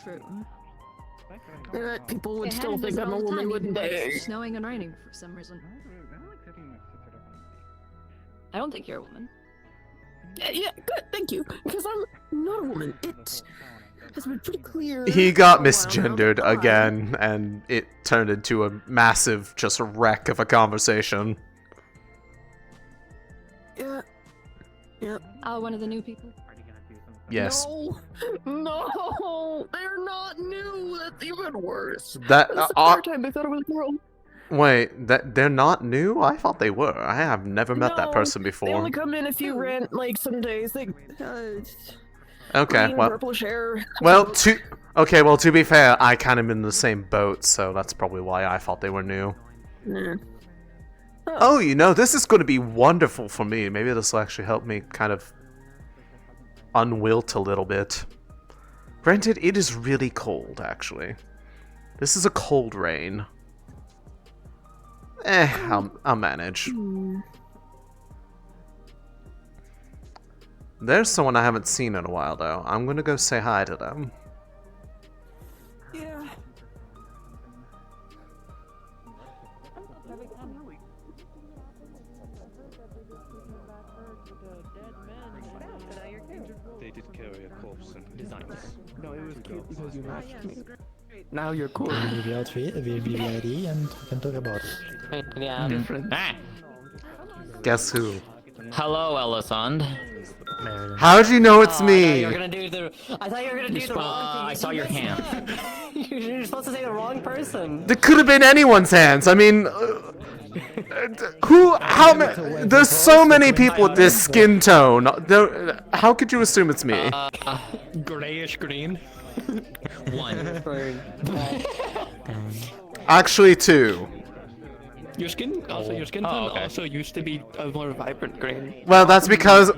True. People would It still happens think I'm a all the woman, time, wouldn't even when they? it's snowing and raining for some reason. I don't think you're a woman. Yeah, good, thank you. Because I'm not a woman. It has been pretty clear. He got misgendered again, and it turned into a massive, just wreck of a conversation. Yeah. Oh, one of the new people? Yes. No, they're not new. That's even worse. That That's the third time they thought it was a girl. Wait, they're not new? I thought they were. I have never met that person They before. only come in if you rent like some days. Okay, green, well. purplish hair. Well, to be fair, I kind of in the same boat, so that's probably why I thought they were new. Nah. Oh, you know, this is going to be wonderful for me. Maybe this will actually help me kind of unwilt a little bit. Granted, it is really cold, actually. This is a cold rain. I'll manage. There's someone I haven't seen in a while, though. I'm gonna go say hi to them. Yeah. They did carry a corpse and designs. No, it was cute because you matched me. Now you're cool. We'll give you outfit, we'll be ready, and we can talk about it. Yeah, different. Guess who? Hello, Elisande. How'd you know it's me? I thought you were gonna do the. I thought you were gonna do the wrong thing. I saw your hand. You're supposed to say the wrong person. It could have been anyone's hands. I mean, there's so many people with this skin tone. How could you assume it's me? Grayish green. One. Actually, 2. Your skin, also your skin tone also used to be a more vibrant green. Well, that's because of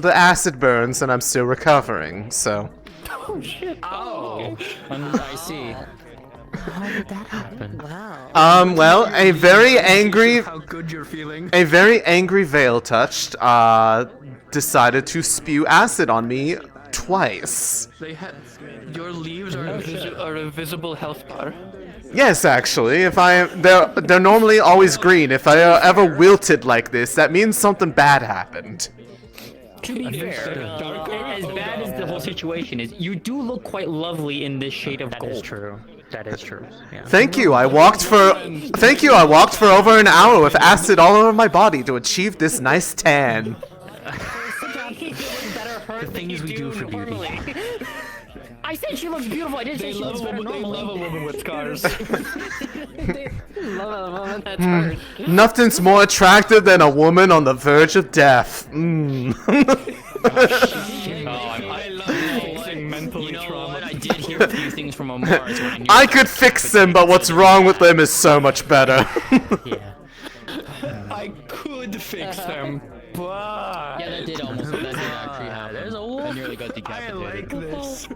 the acid burns, and I'm still recovering. So. Oh shit! Oh, I see. How did that happen? Wow. Well, a very angry. How good you're feeling. A very angry Vale touched. Decided to spew acid on me twice. They had your leaves are a visible health bar. Yes, actually, they're normally always green. If I ever wilted like this, that means something bad happened. To be fair, as bad as the whole situation is, you do look quite lovely in this shade of gold. That is true. That is true. Yeah. Thank you. I walked for over an hour with acid all over my body to achieve this nice tan. The things we do for beauty. I said she looks beautiful. I didn't say she looks better normally. They love a woman with scars. They love a woman that's hurt. Nothing's more attractive than a woman on the verge of death. I love fixing mental trauma. I did hear a few things from Omar's when I could fix them, but what's wrong with them is so much better. Yeah. I could fix them, but yeah, that did actually happen. There's a wolf. I nearly got decapitated. I like this.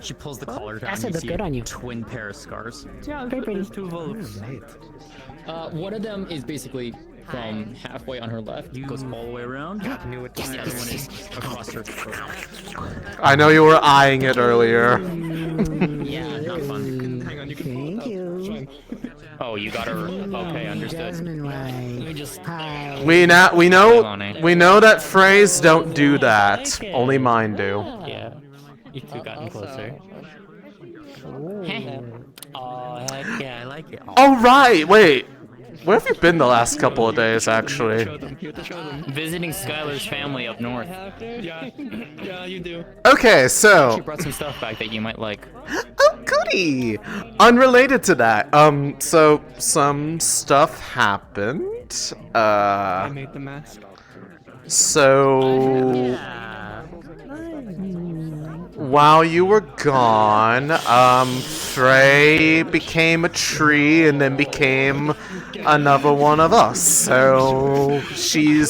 She pulls the collar down. Acid You looks see good on you. twin pair of scars. Yeah, there's 2 wolves. One of them is basically from halfway on her left, goes all the way around. The other one is across her throat. I know you were eyeing it earlier. Yeah, not fun. Hang on, you can pull it out. Oh, you got her. Okay, understood. We know that phrase don't do that. Only mine do. Yeah. You two gotten closer. Oh, heck yeah, I like it. Oh right, wait. Where have you been the last couple of days, actually? Visiting Skylar's family up north. Yeah, you do. Okay, so. She brought some stuff back that you might like. Oh, goody! Unrelated to that, so some stuff happened. I made the mask. So. While you were gone, Frey became a tree and then became another one of us. So she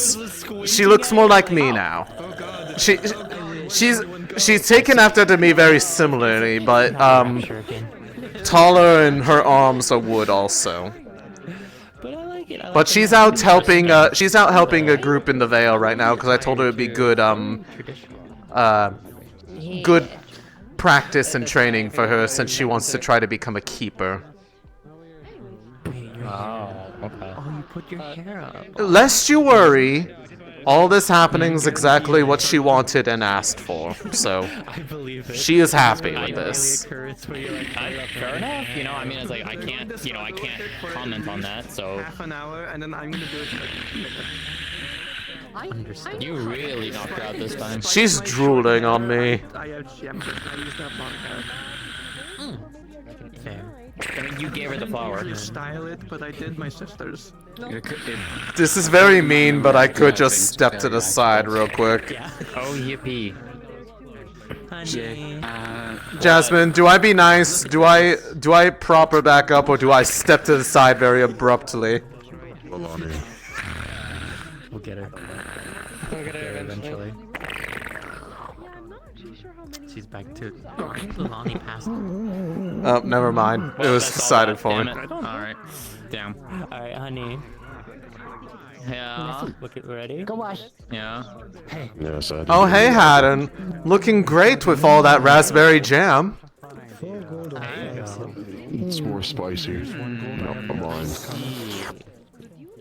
looks more like me now. She's taken after to me very similarly, but taller and her arms are wood also. But she's out helping a group in the Vale right now because I told her it'd be good good practice and training for her since she wants to try to become a keeper. Oh, okay. Oh, you put your hair up. Lest you worry, all this happening is exactly what she wanted and asked for. So I believe it. she is happy with this. Fair enough. You know, I mean, it's like I can't comment on that. So Half an hour, and then I'm gonna do it. Understood. you really knocked her out this time. She's drooling on me. I used that long hair. Fair. You gave her the flower. You style it, but I did my sister's. This is very mean, but I could just step to the side real quick. Oh, yippee. Jasmine, do I be nice? Do I prop her back up, or do I step to the side very abruptly? We'll get her. We'll get her eventually. She's back to. Oh, I think Lonnie passed. Oh, never mind. It was decided for me. Alright. Damn. Alright, honey. Yeah. Look at ready. Go wash. Yeah. Hey. Yes, I Oh, hey, Haddon. Looking great with all that raspberry jam. It's more spicy. Not the mine.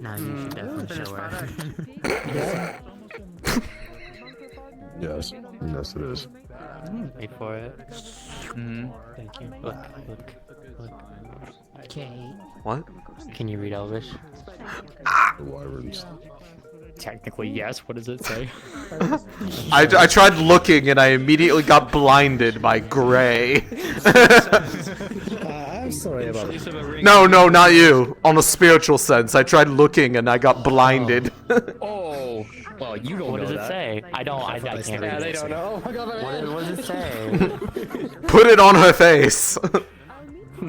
Now you should definitely show her. Yes, yes it is. Wait for it. Thank you. Look. Okay. What? Can you read Elvish? The wyverns. Technically, yes. What does it say? I tried looking and I immediately got blinded by gray. I'm sorry about that. No, not you. On a spiritual sense, I tried looking and I got blinded. Oh, well, you don't. What does it say? I don't. I can't read. Yeah, they don't know. What does it say? Put it on her face.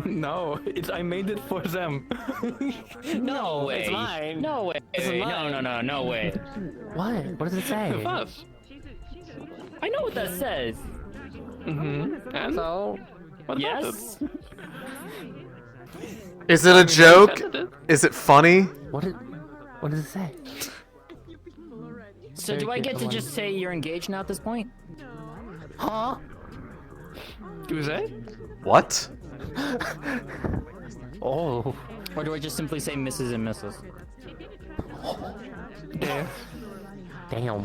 No, I made it for them. No way. It's mine. No way. It's mine. No way. What? What does it say? Us. I know what that says. And So, Yes. Is it a joke? Is it funny? What does it say? So do I get to just say you're engaged now at this point? Huh? Do they? What? Oh. Or do I just simply say Mrs. and Mrs.? Damn.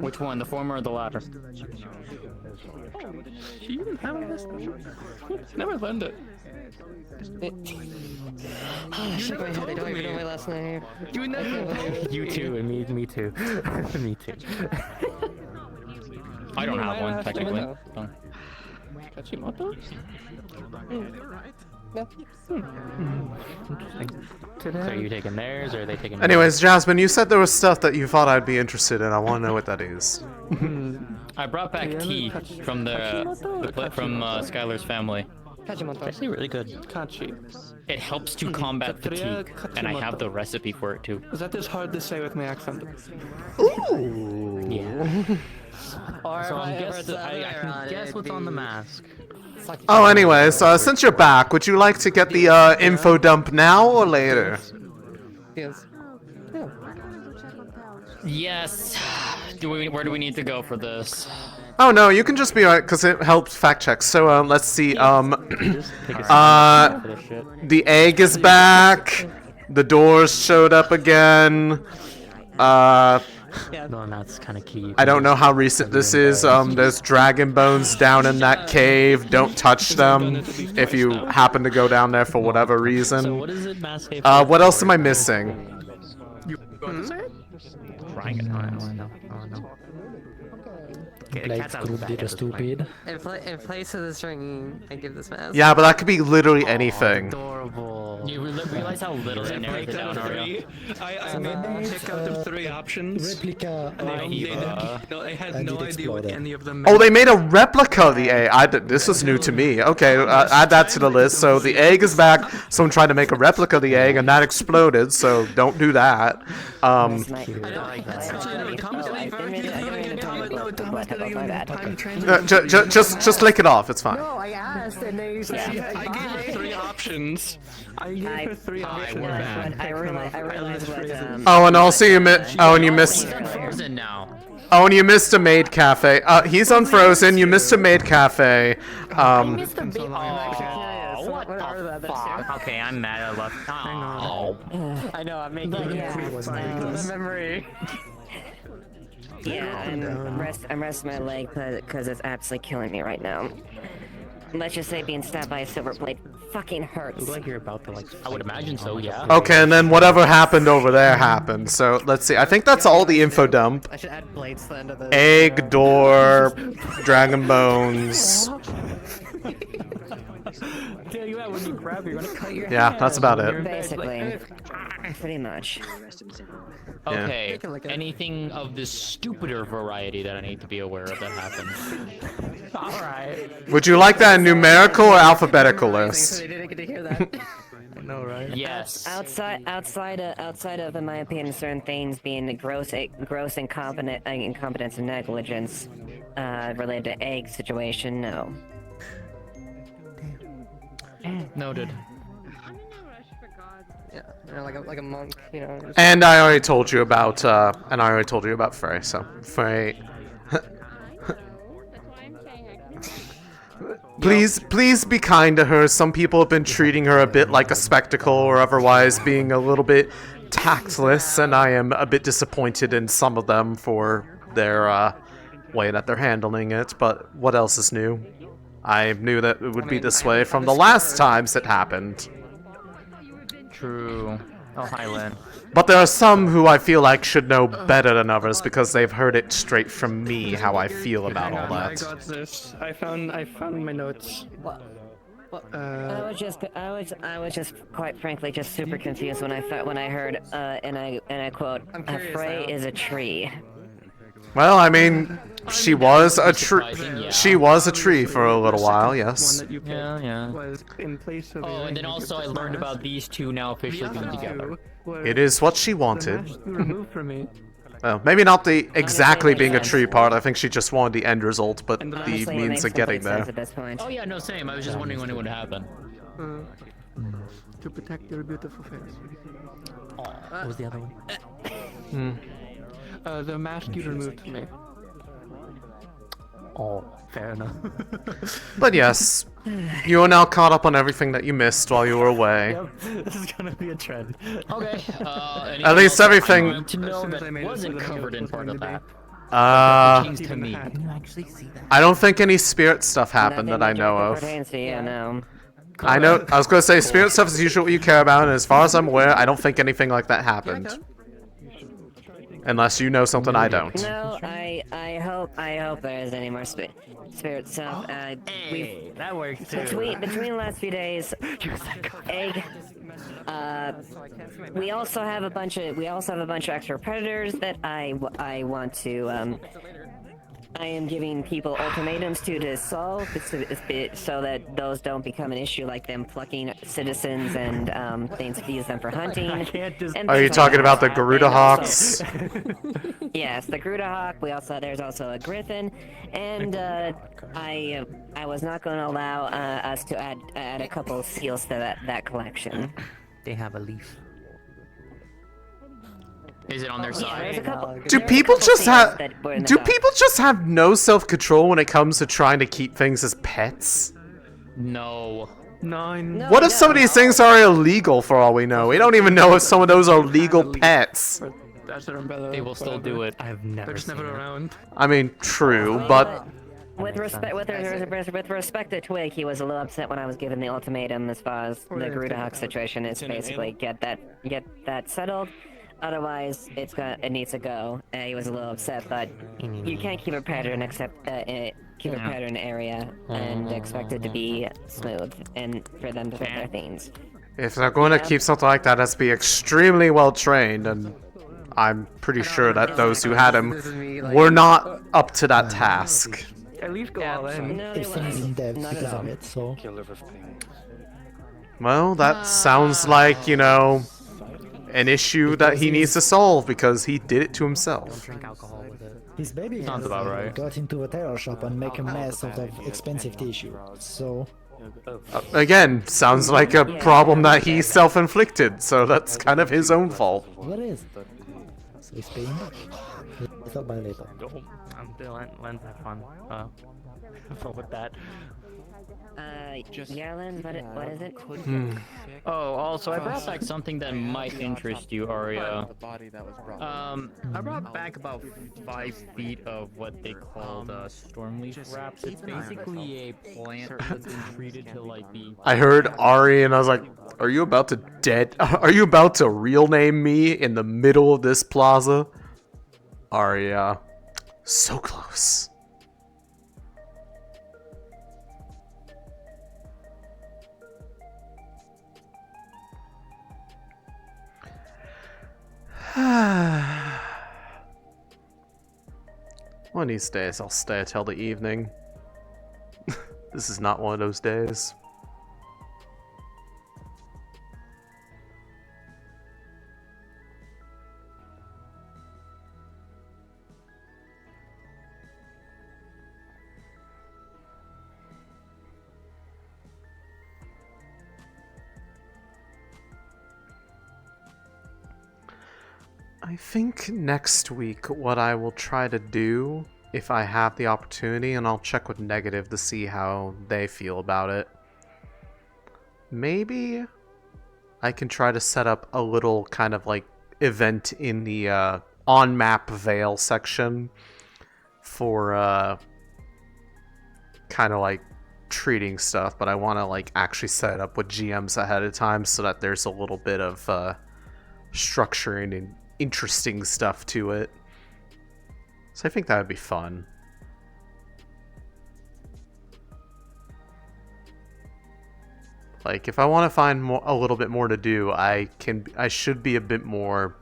Which one, the former or the latter? She even have this? Never learned it. shake my head. I don't even know my last name. You never. You too, and me too. Me too. I don't have one, technically. So. Kachimoto? So are you taking theirs, or are they taking mine? Anyways, Jasmine, you said there was stuff that you thought I'd be interested in. I want to know what that is. I brought back tea from from Skylar's family. It's actually really good. Kachi. It helps to combat fatigue, and I have the recipe for it too. That is hard to say with my accent. Ooh. Yeah. Or So if I I can guess what's on the mask. Oh, anyways, since you're back, would you like to get the info dump now or later? Yes. Yes. Where do we need to go for this? Oh no, you can just be alright because it helps fact check. So let's see. The egg is back. The doors showed up again. No, that's kind of key. I don't know how recent this is. There's dragon bones down in that cave. Don't touch them if you happen to go down there for whatever reason. So what is it, mask? What else am I missing? Trying it. I know. Blades group did a stupid. In place of the string, I give this mask. Yeah, but that could be literally anything. Adorable. You realize how little they narrowed it down, Aria? I made pick out of 3 options. Replica. I had no idea what any of them Oh, they made a replica of the egg. This was new to me. Okay, add that to the list. So the egg is back. Someone tried to make a replica of the egg, and that exploded. So don't do that. Just lick it off. It's fine. No, I asked, and they said I gave her 3 options. I gave her 3 options. I realized what Oh, and also you missed. Oh, and you missed. Frozen now. Oh, and you missed a maid cafe. He's unfrozen. You missed a maid cafe. What the fuck? Okay, I'm mad I left. Oh. I know, I'm making memory. Yeah, I'm resting my leg because it's absolutely killing me right now. Let's just say being stabbed by a silver blade fucking hurts. Looks like you're about to I would imagine so, yeah. Okay, and then whatever happened over there happened. So let's see. I think that's all the info dump. I should add blades to the end of the Egg, door, dragon bones. Tell you what, when you grab, you're gonna cut your Yeah, hand. that's about When it. you're in bed, Basically. like, Pretty much. Okay. Anything of the stupider variety that I need to be aware of that happened? Alright. Would you like that in numerical or alphabetical list? They didn't get to hear that. I know, right? Yes. Outside of, in my opinion, certain things being gross incompetence and negligence related to egg situation, no. Noted. Yeah, like a monk, you know. just- And I already told you about Frey. So Frey. Please be kind to her. Some people have been treating her a bit like a spectacle, or otherwise being a little bit tactless, and I am a bit disappointed in some of them for their way that they're handling it. But what else is new? I knew that it would be this way from the last times it happened. True. Oh, hi, Len. But there are some who I feel like should know better than others because they've heard it straight from me how I feel about all I that. got this. I found my notes. I was just quite frankly just super confused when I heard and I quote, "A Frey is a tree." Well, I mean, she was a tree. She was a tree for a little while, yes. Yeah, yeah. Was in place of Oh, and then also I learned about these two now officially being together. It is what she wanted. Removed from me. Well, maybe not the exactly being a tree part. I think she just wanted the end result, but the Honestly, it means makes of getting complete sense there. at this point. Oh yeah, no, same. I was just wondering when it would happen. To protect your beautiful face. What was the other one? The mask you removed from me. Oh, fair enough. But yes, you are now caught up on everything that you missed while you were away. Yep, this is gonna be a trend. Okay. At least everything. I want to know that wasn't covered in part of that. Uh, To me. I don't think any spirit stuff happened that I know of. Pertains to you, no. I know. I was gonna say spirit stuff is usually what you care about, and as far as I'm aware, I don't think anything like that happened. Unless you know something I don't. No, I hope there is any more spirit stuff. We've That works too. between the last few days, egg. We also have a bunch of extra predators that I want to I am giving people ultimatums to solve so that those don't become an issue, like them plucking citizens and things to use them for hunting. Are you talking about the Garuda Hawks? Yes, the Garuda Hawk. There's also a Griffin, and I was not going to allow us to add a couple seals to that collection. They have a leaf. Is it on their side? Do people just have no self-control when it comes to trying to keep things as pets? No. Nine. What if some of these things are illegal for all we know? We don't even know if some of those are legal pets. That's their umbrella. They will still do it. I've never. They're just never around. I mean, true, but With respect to Twig, he was a little upset when I was given the ultimatum as far as the Garuda Hawk situation is basically get that settled. Otherwise, it needs to go. He was a little upset, but you can't keep a predator keep a predator in an area and expect it to be smooth and for them to put their things. if they're going to keep something like that, it has to be extremely well trained, and I'm pretty sure that those who had him were not up to that task. At least go all in. If things in depth because of it, so. Well, that sounds like, you know, an issue that he needs to solve because he did it to himself. Drink alcohol with it. His baby Sounds about right. got into a tailor shop and make a mess out of expensive tissue, so. Again, sounds like a problem that he self-inflicted, so that's kind of his own fault. What is? So he's paying back. Little by little. I'm doing Len's have fun. With that. Yarlin, what is it? Oh, also, I brought back something that might interest you, Arya. I brought back about 5 feet of what they call the stormleaf wraps. It's basically a plant that's been treated to like be. I heard Ari and I was like, "Are you about to real name me in the middle of this plaza?" Arya, so close. One of these days I'll stay till the evening. This is not one of those days. I think next week what I will try to do, if I have the opportunity, and I'll check with Negative to see how they feel about it. Maybe I can try to set up a little kind of like event in the on-map Vale section for kind of like treating stuff, but I want to like actually set it up with GMs ahead of time so that there's a little bit of structuring and interesting stuff to it. So I think that would be fun. Like, if I want to find a little bit more to do, I should be a bit more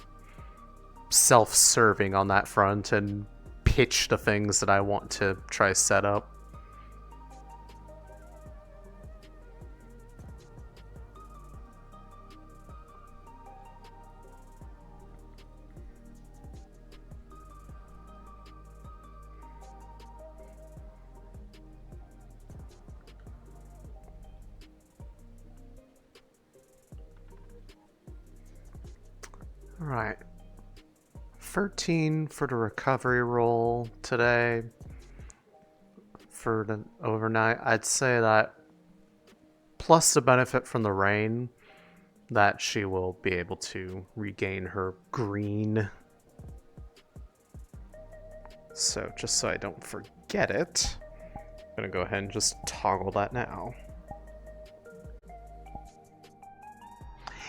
self-serving on that front and pitch the things that I want to try set up. Alright. 13 for the recovery roll today. For the overnight, I'd say that plus the benefit from the rain, that she will be able to regain her green. So just so I don't forget it, I'm gonna go ahead and just toggle that now.